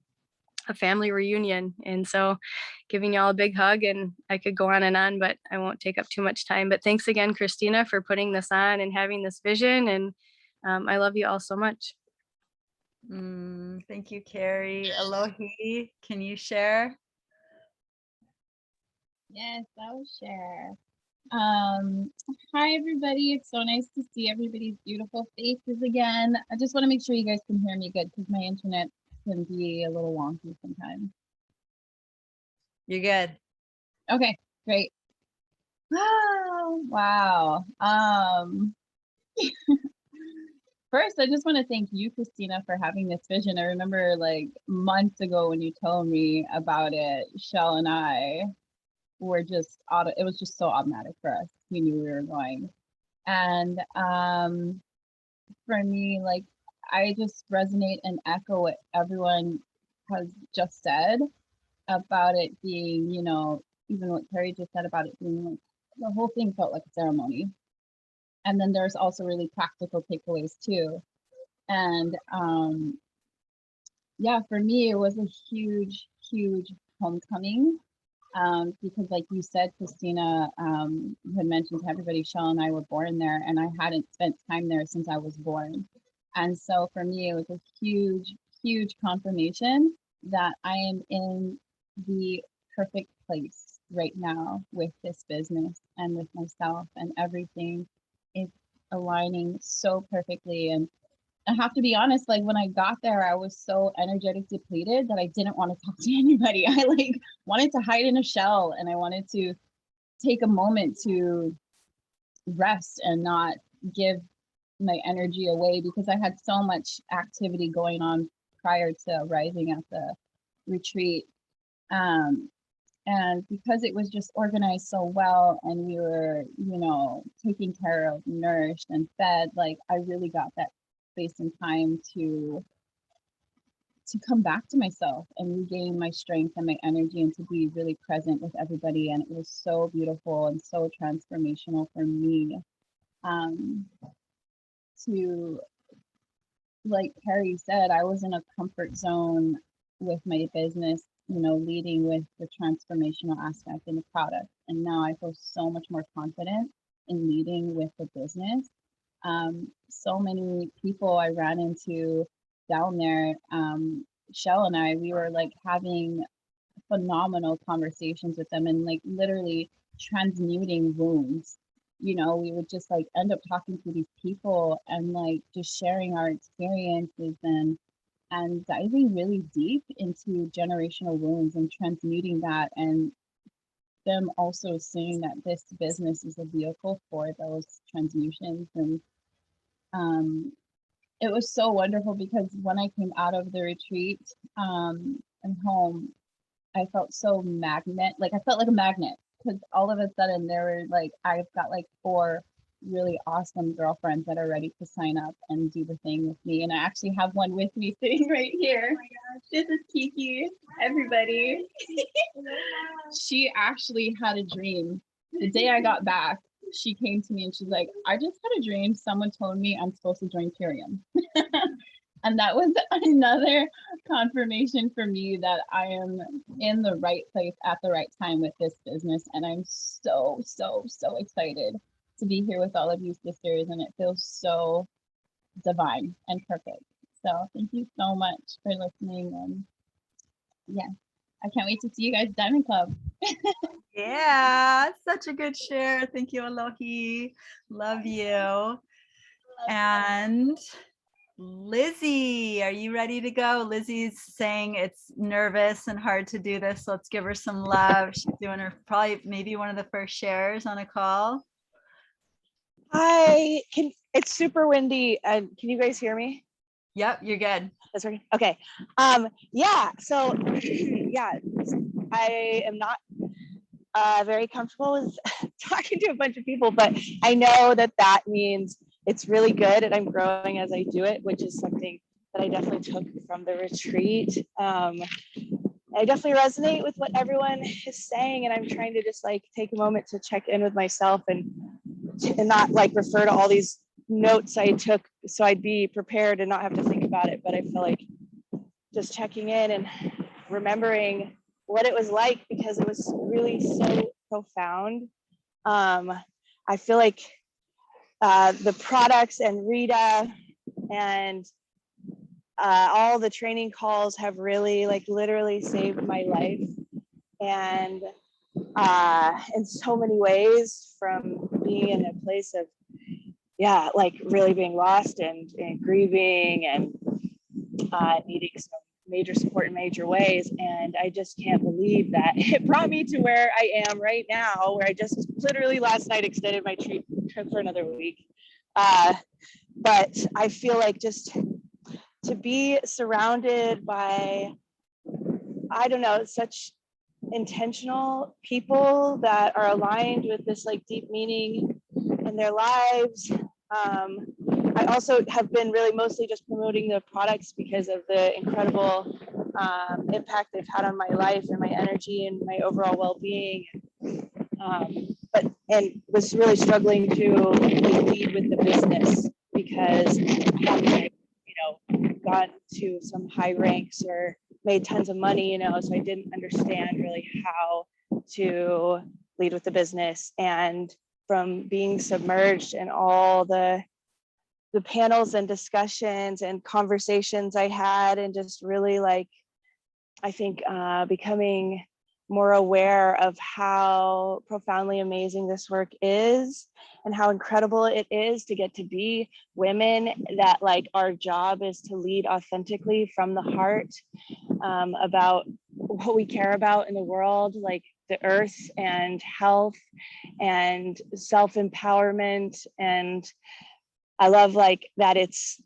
[SPEAKER 7] family reunion. And so giving y'all a big hug, and I could go on, but I won't take up too much time. But thanks again, Christina, for putting this on and having this vision. And I love you all so much.
[SPEAKER 1] Thank you, Carrie. Alohi, can you share?
[SPEAKER 8] Yes, I'll share. Hi everybody. It's so nice to see everybody's beautiful faces again. I just want to make sure you guys can hear me good because my internet can be a little wonky sometimes.
[SPEAKER 1] You're good.
[SPEAKER 8] Okay, great. Oh, wow. First, I just want to thank you, Christina, for having this vision. I remember like months ago when you told me about it, Shell and I were just it was just so automatic for us. We knew we were going. And for me, like I just resonate and echo what everyone has just said about it being, you know, even what Carrie just said about it being like the whole thing felt like a ceremony. And then there's also really practical takeaways too. And yeah, for me, it was a huge, huge homecoming. Because like you said, Christina, you had mentioned to everybody, Shell and I were born there, and I hadn't spent time there since I was born. And so for me, it was a huge, huge confirmation that I am in the perfect place right now with this business and with myself, and everything is aligning so perfectly. And I have to be honest, like when I got there, I was so energetic depleted that I didn't want to talk to anybody. I like wanted to hide in a shell, and I wanted to take a moment to rest and not give my energy away because I had so much activity going on prior to arriving at the retreat. And because it was just organized so well and we were, you know, taken care of, nourished and fed, like I really got that space and time to come back to myself and regain my strength and my energy and to be really present with everybody. And it was so beautiful and so transformational for me. To, like Carrie said, I was in a comfort zone with my business, you know, leading with the transformational aspect in the product. And now I feel so much more confident in leading with the business. So many people I ran into down there, Shell and I, we were like having phenomenal conversations with them and like literally transmuting wounds. You know, we would just like end up talking to these people and like just sharing our experiences and diving really deep into generational wounds and transmuting that, and them also seeing that this business is a vehicle for those transmutations. And it was so wonderful because when I came out of the retreat and home, I felt so I felt like a magnet because all of a sudden there were like, I've got like 4 really awesome girlfriends that are ready to sign up and do the thing with me. And I actually have one with me sitting right here. Oh my gosh. This is Kiki, everybody. She actually had a dream. The day I got back, she came to me and she's like, I just had a dream. Someone told me I'm supposed to join Tyrium. And that was another confirmation for me that I am in the right place at the right time with this business. And I'm so, so, so excited to be here with all of you sisters. And it feels so divine and perfect. So thank you so much for listening. And yeah, I can't wait to see you guys at Diamond Club.
[SPEAKER 1] Yeah, such a good share. Thank you, Alohi. Love you. And Lizzie, are you ready to go? Lizzie's saying it's nervous and hard to do this. Let's give her some love. She's doing her probably maybe one of the first shares on a call.
[SPEAKER 9] Hi, it's super windy. Can you guys hear me?
[SPEAKER 1] Yep, you're good.
[SPEAKER 9] That's right. Okay. Yeah, so yeah, I am not very comfortable with talking to a bunch of people, but I know that that means it's really good and I'm growing as I do it, which is something that I definitely took from the retreat. I definitely resonate with what everyone is saying, and I'm trying to just like take a moment to check in with myself and not like refer to all these notes I took so I'd be prepared and not have to think about it. But I feel like just checking in and remembering what it was like, because it was really so profound. I feel like the products and Rita and all the training calls have really like literally saved my life, and in so many ways, from being in a place of like really being lost and grieving and needing some major support in major ways. And I just can't believe that it brought me to where I am right now, where I just literally last night extended my trip for another week. But I feel like just to be surrounded by, I don't know, such intentional people that are aligned with this like deep meaning in their lives. I also have been really mostly just promoting the products because of the incredible impact they've had on my life and my energy and my overall well-being. And was really struggling to lead with the business because I got to some high ranks or made tons of money, so I didn't understand really how to lead with the business. And from being submerged in all the panels and discussions and conversations I had, and just really like, I think becoming more aware of how profoundly amazing this work is and how incredible it is to get to be women that like our job is to lead authentically from the heart about what we care about in the world, like the earth and health and self-empowerment. And I love like that it's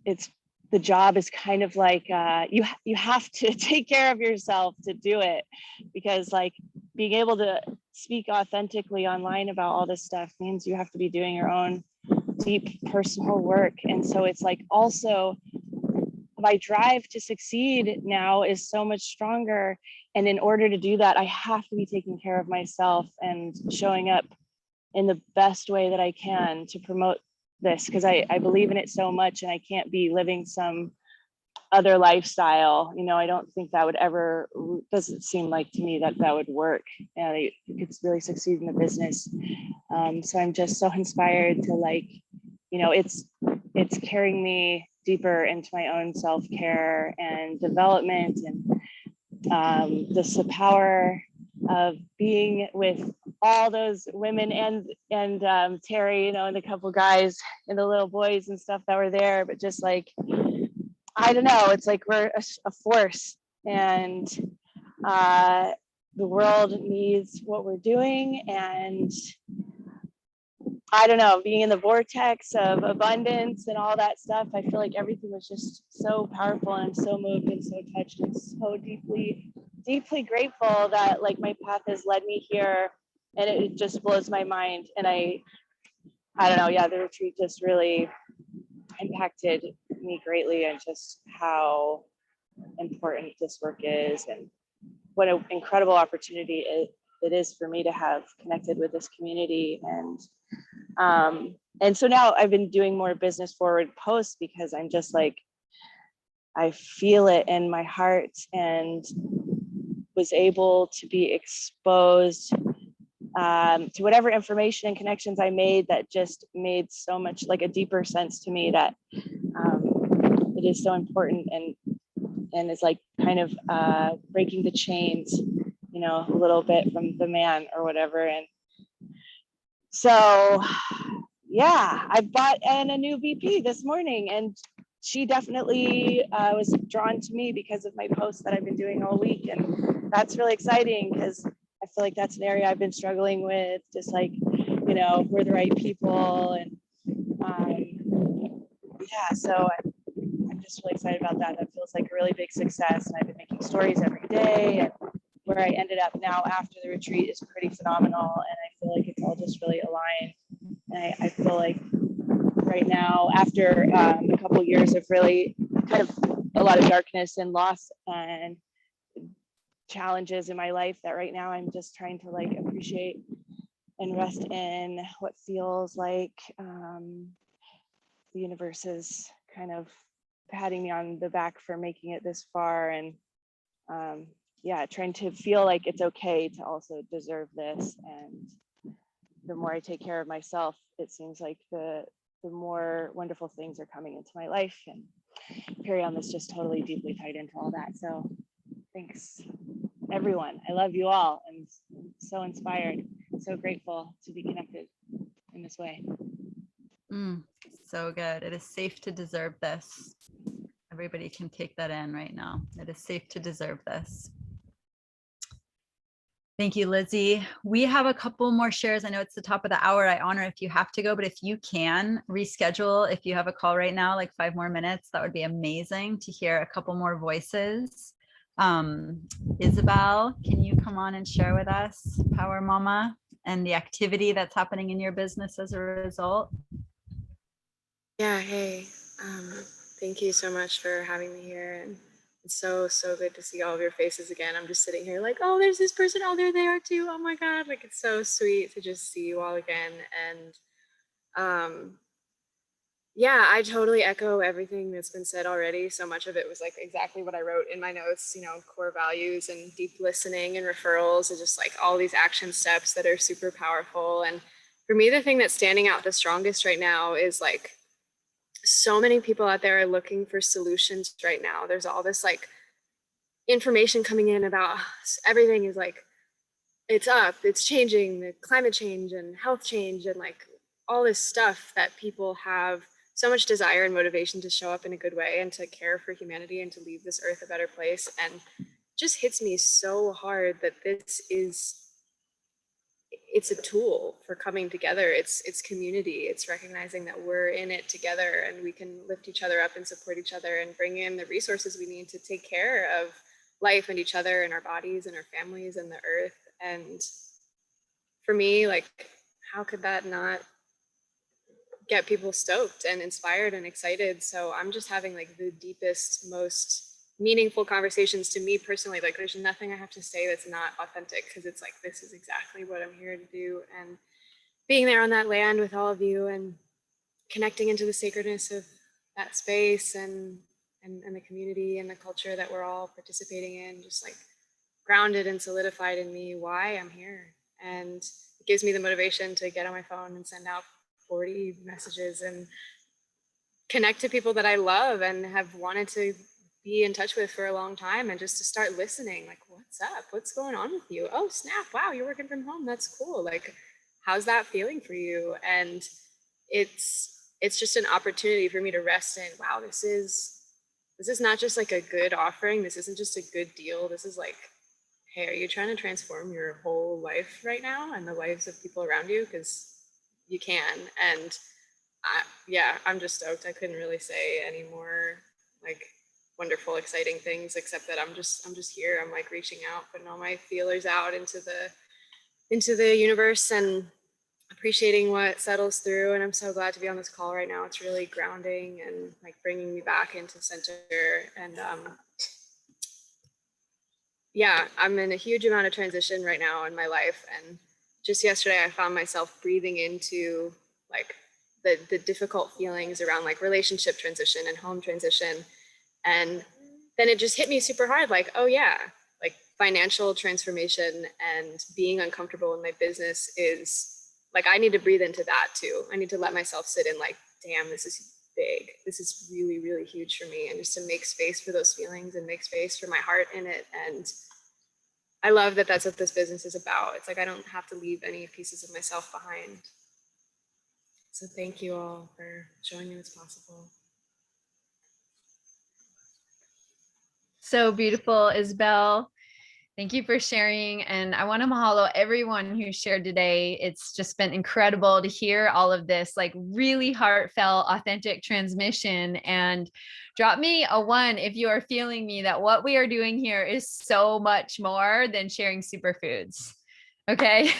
[SPEAKER 9] the job is kind of like you have to take care of yourself to do it, because like being able to speak authentically online about all this stuff means you have to be doing your own deep personal work. And so it's like also my drive to succeed now is so much stronger. And in order to do that, I have to be taking care of myself and showing up in the best way that I can to promote this, because I believe in it so much, and I can't be living some other lifestyle. I don't think that would ever, doesn't seem like to me that would work, and I could really succeed in the business. So I'm just so inspired to like, it's carrying me deeper into my own self-care and development, and the power of being with all those women and Terry, and a couple guys and the little boys and stuff that were there. But just like, I don't know, it's like we're a force, and the world needs what we're doing. And I don't know, being in the vortex of abundance and all that stuff, I feel like everything was just so powerful, and I'm so moved and so touched and so deeply grateful that like my path has led me here. And it just blows my mind. And I don't know, yeah, the retreat just really impacted me greatly, and just how important this work is, and what an incredible opportunity it is for me to have connected with this community. And so now I've been doing more business forward posts, because I'm just like, I feel it in my heart, and was able to be exposed to whatever information and connections I made that just made so much like a deeper sense to me that it is so important, and it's like kind of breaking the chains, a little bit from the man or whatever. And so, yeah, I bought in a new VP this morning, and she definitely was drawn to me because of my posts that I've been doing all week. And that's really exciting because I feel like that's an area I've been struggling with, just like, you know, we're the right people. And yeah, so I'm just really excited about that. That feels like a really big success. And I've been making stories every day. And where I ended up now after the retreat is pretty phenomenal. And I feel like it's all just really aligned. And I feel like right now, after a couple of years of really kind of a lot of darkness and loss and challenges in my life, that right now I'm just trying to like appreciate and rest in what feels like the universe is kind of patting me on the back for making it this far. And yeah, trying to feel like it's okay to also deserve this. And the more I take care of myself, it seems like the more wonderful things are coming into my life. And Perion is just totally deeply tied into all that. So thanks, everyone. I love you all. I'm so inspired, so grateful to be connected in this way.
[SPEAKER 1] So good. It is safe to deserve this. Everybody can take that in right now. It is safe to deserve this. Thank you, Lizzie. We have a couple more shares. I know it's the top of the hour. I honor if you have to go, but if you can reschedule, if you have a call right now, like 5 more minutes, that would be amazing to hear a couple more voices. Isabel, can you come on and share with us Power Mama and the activity that's happening in your business as a result?
[SPEAKER 10] Yeah, hey, thank you so much for having me here. And it's so good to see all of your faces again. I'm just sitting here like, oh, there's this person, oh, they're there too. Oh my God, like it's so sweet to just see you all again. And yeah, I totally echo everything that's been said already. So much of it was like exactly what I wrote in my notes, you know, core values and deep listening and referrals and just like all these action steps that are super powerful. And for me, the thing that's standing out the strongest right now is like, so many people out there are looking for solutions right now. There's all this like information coming in about everything is like, it's up, it's changing, the climate change and health change and like all this stuff that people have so much desire and motivation to show up in a good way and to care for humanity and to leave this earth a better place. And just hits me so hard that it's a tool for coming together. It's community. It's recognizing that we're in it together and we can lift each other up and support each other and bring in the resources we need to take care of life and each other and our bodies and our families and the earth. And for me, like, how could that not get people stoked and inspired and excited? So I'm just having like the deepest, most meaningful conversations to me personally. Like there's nothing I have to say that's not authentic because it's like, this is exactly what I'm here to do. And being there on that land with all of you and connecting into the sacredness of that space and the community and the culture that we're all participating in, just like grounded and solidified in me why I'm here. And it gives me the motivation to get on my phone and send out 40 messages and connect to people that I love and have wanted to be in touch with for a long time, and just to start listening, like, what's up? What's going on with you? Oh, snap. Wow, you're working from home. That's cool. Like, how's that feeling for you? And it's just an opportunity for me to rest in, wow, this is not just like a good offering. This isn't just a good deal. This is like, hey, are you trying to transform your whole life right now and the lives of people around you? Because you can. And yeah, I'm just stoked. I couldn't really say any more like wonderful, exciting things, except that I'm just here. I'm like reaching out, putting all my feelers out into the universe and appreciating what settles through. And I'm so glad to be on this call right now. It's really grounding and like bringing me back into center. And yeah, I'm in a huge amount of transition right now in my life. And just yesterday, I found myself breathing into like the difficult feelings around like relationship transition and home transition. And then it just hit me super hard, like, oh yeah, like financial transformation and being uncomfortable in my business is like, I need to breathe into that too. I need to let myself sit in like, damn, this is big. This is really, really huge for me. And just to make space for those feelings and make space for my heart in it. And I love that that's what this business is about. It's like, I don't have to leave any pieces of myself behind. So thank you all for showing me what's possible.
[SPEAKER 11] So beautiful, Isabel. Thank you for sharing. And I want to mahalo everyone who shared today. It's just been incredible to hear all of this, like really heartfelt, authentic transmission. And drop me a 1 if you are feeling me that what we are doing here is so much more than sharing superfoods. Okay.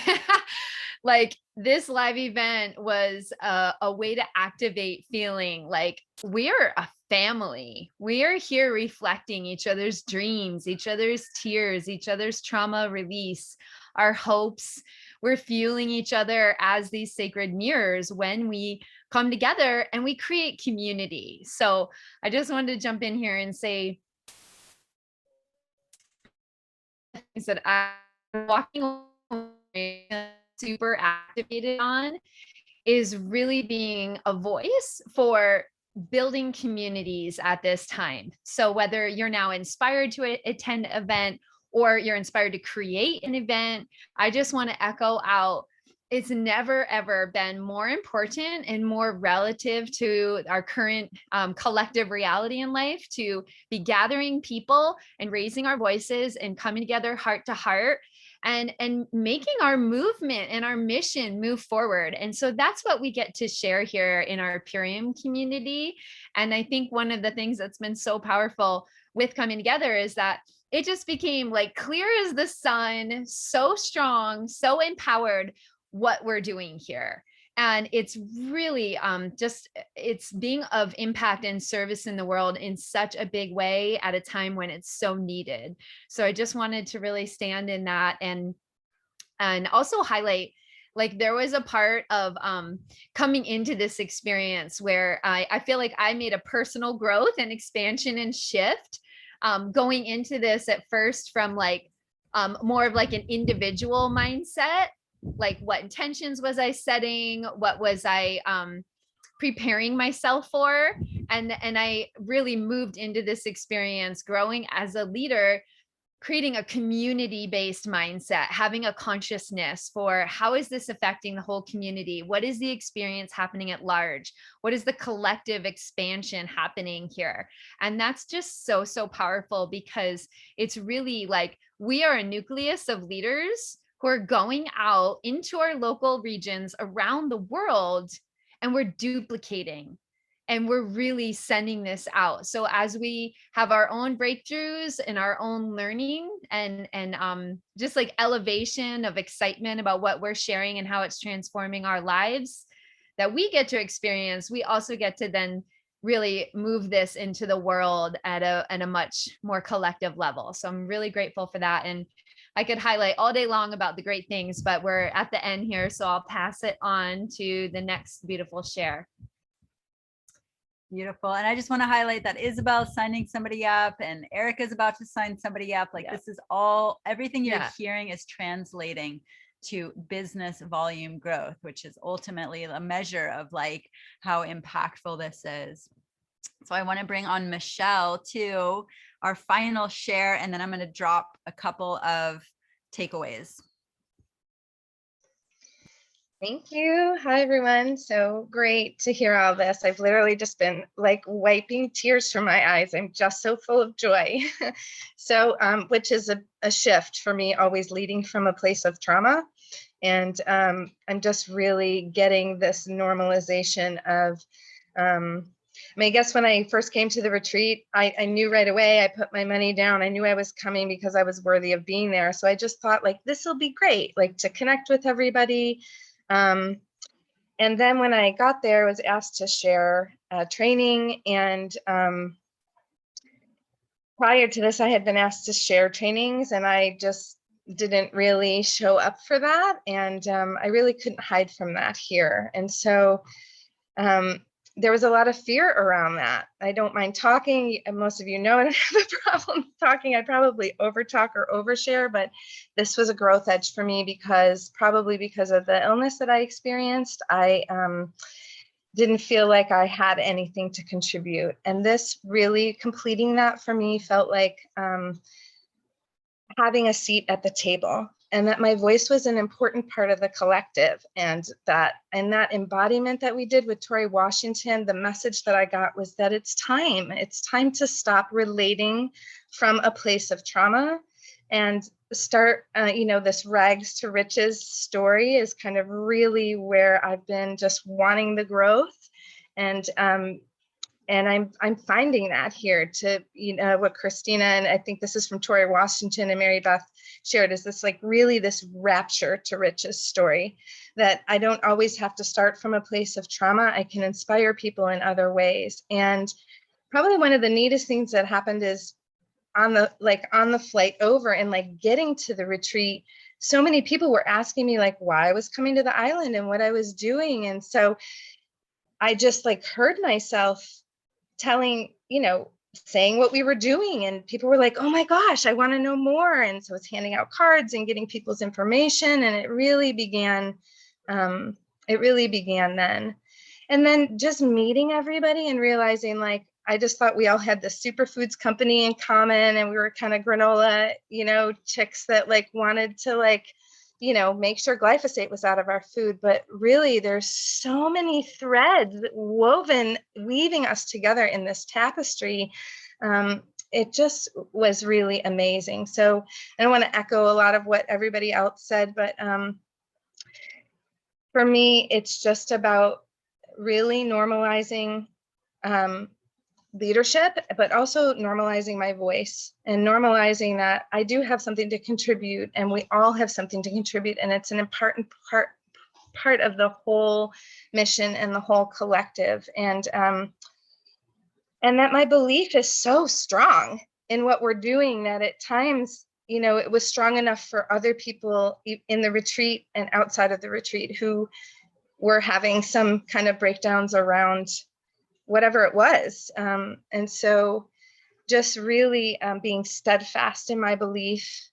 [SPEAKER 11] Like this live event was a way to activate feeling like we're a family. We are here reflecting each other's dreams, each other's tears, each other's trauma release, our hopes. We're fueling each other as these sacred mirrors when we come together and we create community. So I just wanted to jump in here and say that I'm walking away super activated on is really being a voice for building communities at this time. So whether you're now inspired to attend an event or you're inspired to create an event, I just want to echo out, it's never ever been more important and more relative to our current collective reality in life to be gathering people and raising our voices and coming together heart to heart and making our movement and our mission move forward. And so that's what we get to share here in our Purium community. And I think one of the things that's been so powerful with coming together is that it just became like clear as the sun, so strong, so empowered what we're doing here. And it's really just, it's being of impact and service in the world in such a big way at a time when it's so needed. So I just wanted to really stand in that and also highlight, like there was a part of coming into this experience where I feel like I made a personal growth and expansion and shift going into this at first from like more of like an individual mindset, like what intentions was I setting, what was I preparing myself for, and I really moved into this experience growing as a leader, creating a community-based mindset, having a consciousness for how is this affecting the whole community? What is the experience happening at large? What is the collective expansion happening here? And that's just so, so powerful because it's really like we are a nucleus of leaders who are going out into our local regions around the world, and we're duplicating. And we're really sending this out. So as we have our own breakthroughs and our own learning and just like elevation of excitement about what we're sharing and how it's transforming our lives that we get to experience, we also get to then really move this into the world at a much more collective level. So I'm really grateful for that. And I could highlight all day long about the great things, but we're at the end here. So I'll pass it on to the next beautiful share.
[SPEAKER 1] Beautiful. And I just want to highlight that Isabel's signing somebody up and Erica's about to sign somebody up. Like this is all, everything you're hearing is translating to business volume growth, which is ultimately a measure of like how impactful this is. So I want to bring on Michelle to our final share, and then I'm going to drop a couple of takeaways.
[SPEAKER 12] Thank you. Hi, everyone. So great to hear all this. I've literally just been like wiping tears from my eyes. I'm just so full of joy. So, which is a shift for me, always leading from a place of trauma. And I'm just really getting this normalization of, I mean, I guess when I first came to the retreat, I knew right away, I put my money down. I knew I was coming because I was worthy of being there. So I just thought like, this will be great, like to connect with everybody. And then when I got there, I was asked to share training. And prior to this, I had been asked to share trainings, and I just didn't really show up for that. And I really couldn't hide from that here. And so there was a lot of fear around that. I don't mind talking. Most of you know I don't have a problem talking. I probably overtalk or overshare, but this was a growth edge for me because probably because of the illness that I experienced, I didn't feel like I had anything to contribute. And this really completing that for me felt like having a seat at the table. that my voice was an important part of the collective, and that embodiment that we did with Tori Washington, the message that I got was that it's time to stop relating from a place of trauma and start, this rags to riches story is kind of really where I've been just wanting the growth. And I'm finding that here to, what Christina, and I think this is from Tori Washington and Mary Beth shared, is this like really this rapture to riches story, that I don't always have to start from a place of trauma. I can inspire people in other ways. And probably one of the neatest things that happened is on the flight over and like getting to the retreat, so many people were asking me like why I was coming to the island and what I was doing. And so I just like heard myself telling, saying what we were doing, and people were like, oh my gosh, I want to know more. And so I was handing out cards and getting people's information, and it really began then. And then just meeting everybody and realizing like, I just thought we all had the superfoods company in common, and we were kind of granola, chicks that like wanted to like, make sure glyphosate was out of our food. But really, there's so many threads weaving us together in this tapestry. It just was really amazing. So I don't want to echo a lot of what everybody else said, but for me, it's just about really normalizing leadership, but also normalizing my voice and normalizing that I do have something to contribute, and we all have something to contribute, and it's an important part of the whole mission and the whole collective. And that my belief is so strong in what we're doing that at times, it was strong enough for other people in the retreat and outside of the retreat who were having some kind of breakdowns around whatever it was. And so just really being steadfast in my belief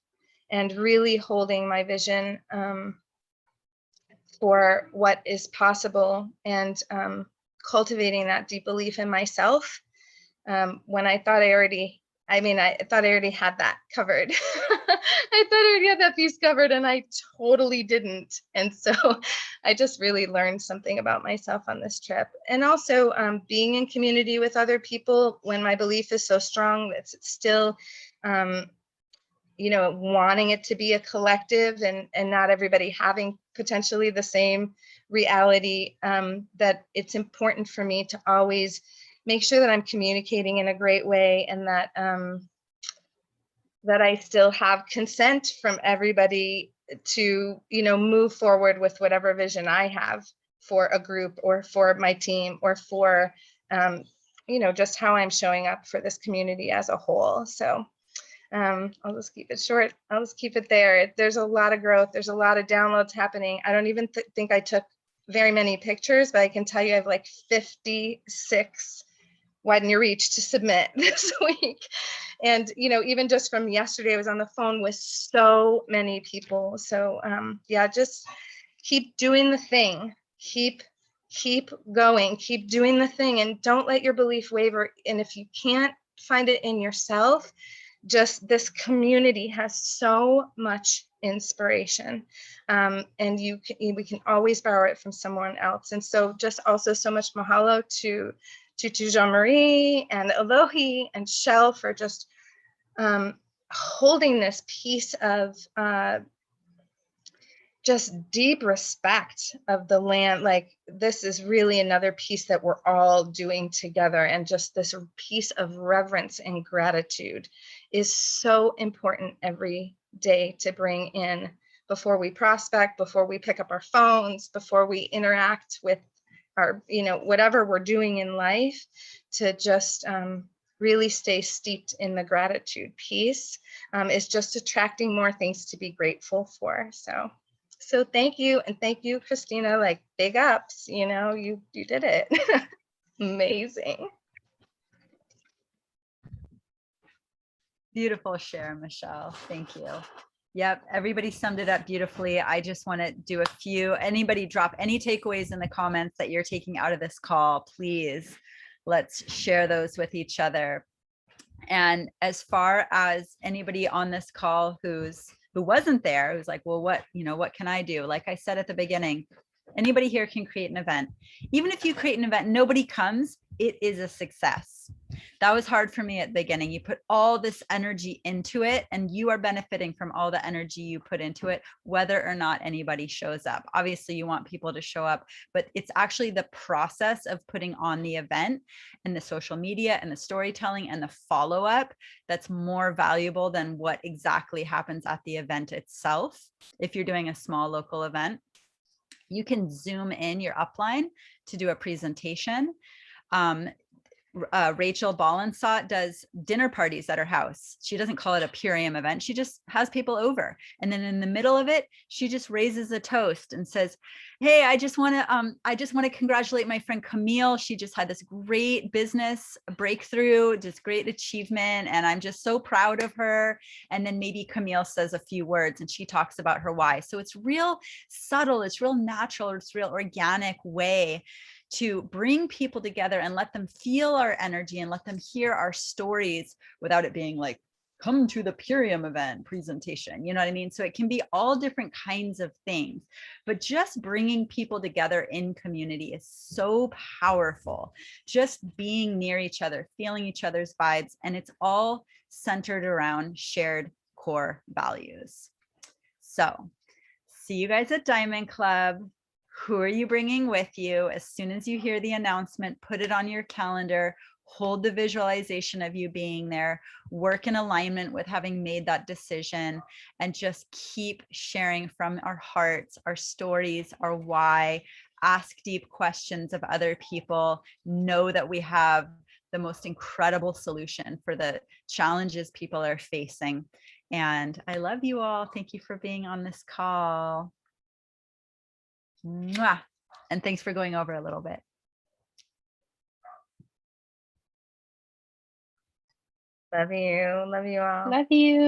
[SPEAKER 12] and really holding my vision for what is possible, and cultivating that deep belief in myself when I thought I already had that covered. I thought I already had that piece covered, and I totally didn't. And so I just really learned something about myself on this trip. And also being in community with other people when my belief is so strong that it's still, wanting it to be a collective, and not everybody having potentially the same reality, that it's important for me to always make sure that I'm communicating in a great way, and that that I still have consent from everybody to, move forward with whatever vision I have for a group or for my team or for, just how I'm showing up for this community as a whole. So I'll just keep it short. I'll just keep it there. There's a lot of growth. There's a lot of downloads happening. I don't even think I took very many pictures, but I can tell you I have like 56 widen your reach to submit this week. And, even just from yesterday, I was on the phone with so many people. So yeah, just keep doing the thing. Keep going, keep doing the thing, and don't let your belief waver. And if you can't find it in yourself, just this community has so much inspiration, and we can always borrow it from someone else. And so just also so much mahalo to Jean-Marie and Elohi and Shell for just holding this piece of just deep respect of the land. Like, this is really another piece that we're all doing together, and just this piece of reverence and gratitude is so important every day to bring in before we prospect, before we pick up our phones, before we interact with our, whatever we're doing in life, to just really stay steeped in the gratitude piece is just attracting more things to be grateful for. So thank you. And thank you, Christina, like big ups, you did it. Amazing.
[SPEAKER 1] Beautiful share, Michelle. Thank you. Yep, everybody summed it up beautifully. I just want to do a few. Anybody drop any takeaways in the comments that you're taking out of this call, please. Let's share those with each other. And as far as anybody on this call who's who wasn't there, who's like, well, what can I do? Like I said at the beginning, anybody here can create an event. Even if you create an event, nobody comes, it is a success. That was hard for me at the beginning. You put all this energy into it and you are benefiting from all the energy you put into it, whether or not anybody shows up. Obviously, you want people to show up, but it's actually the process of putting on the event and the social media and the storytelling and the follow-up that's more valuable than what exactly happens at the event itself. If you're doing a small local event, you can zoom in your upline to do a presentation. Rachel Ballensott does dinner parties at her house. She doesn't call it a Purium event. She just has people over. And then in the middle of it, she just raises a toast and says, hey, I just want to congratulate my friend Camille. She just had this great business breakthrough, just great achievement. And I'm just so proud of her. And then maybe Camille says a few words and she talks about her why. So it's real subtle, it's real natural, it's real organic way to bring people together and let them feel our energy and let them hear our stories without it being like, come to the Purium event presentation, you know what I mean? So it can be all different kinds of things, but just bringing people together in community is so powerful. Just being near each other, feeling each other's vibes, and it's all centered around shared core values. So see you guys at Diamond Club. Who are you bringing with you? As soon as you hear the announcement, put it on your calendar, hold the visualization of you being there, work in alignment with having made that decision, and just keep sharing from our hearts, our stories, our why. Ask deep questions of other people. Know that we have the most incredible solution for the challenges people are facing. And I love you all. Thank you for being on this call. Mwah. And thanks for going over a little bit.
[SPEAKER 12] Love you. Love you all.
[SPEAKER 2] Love you.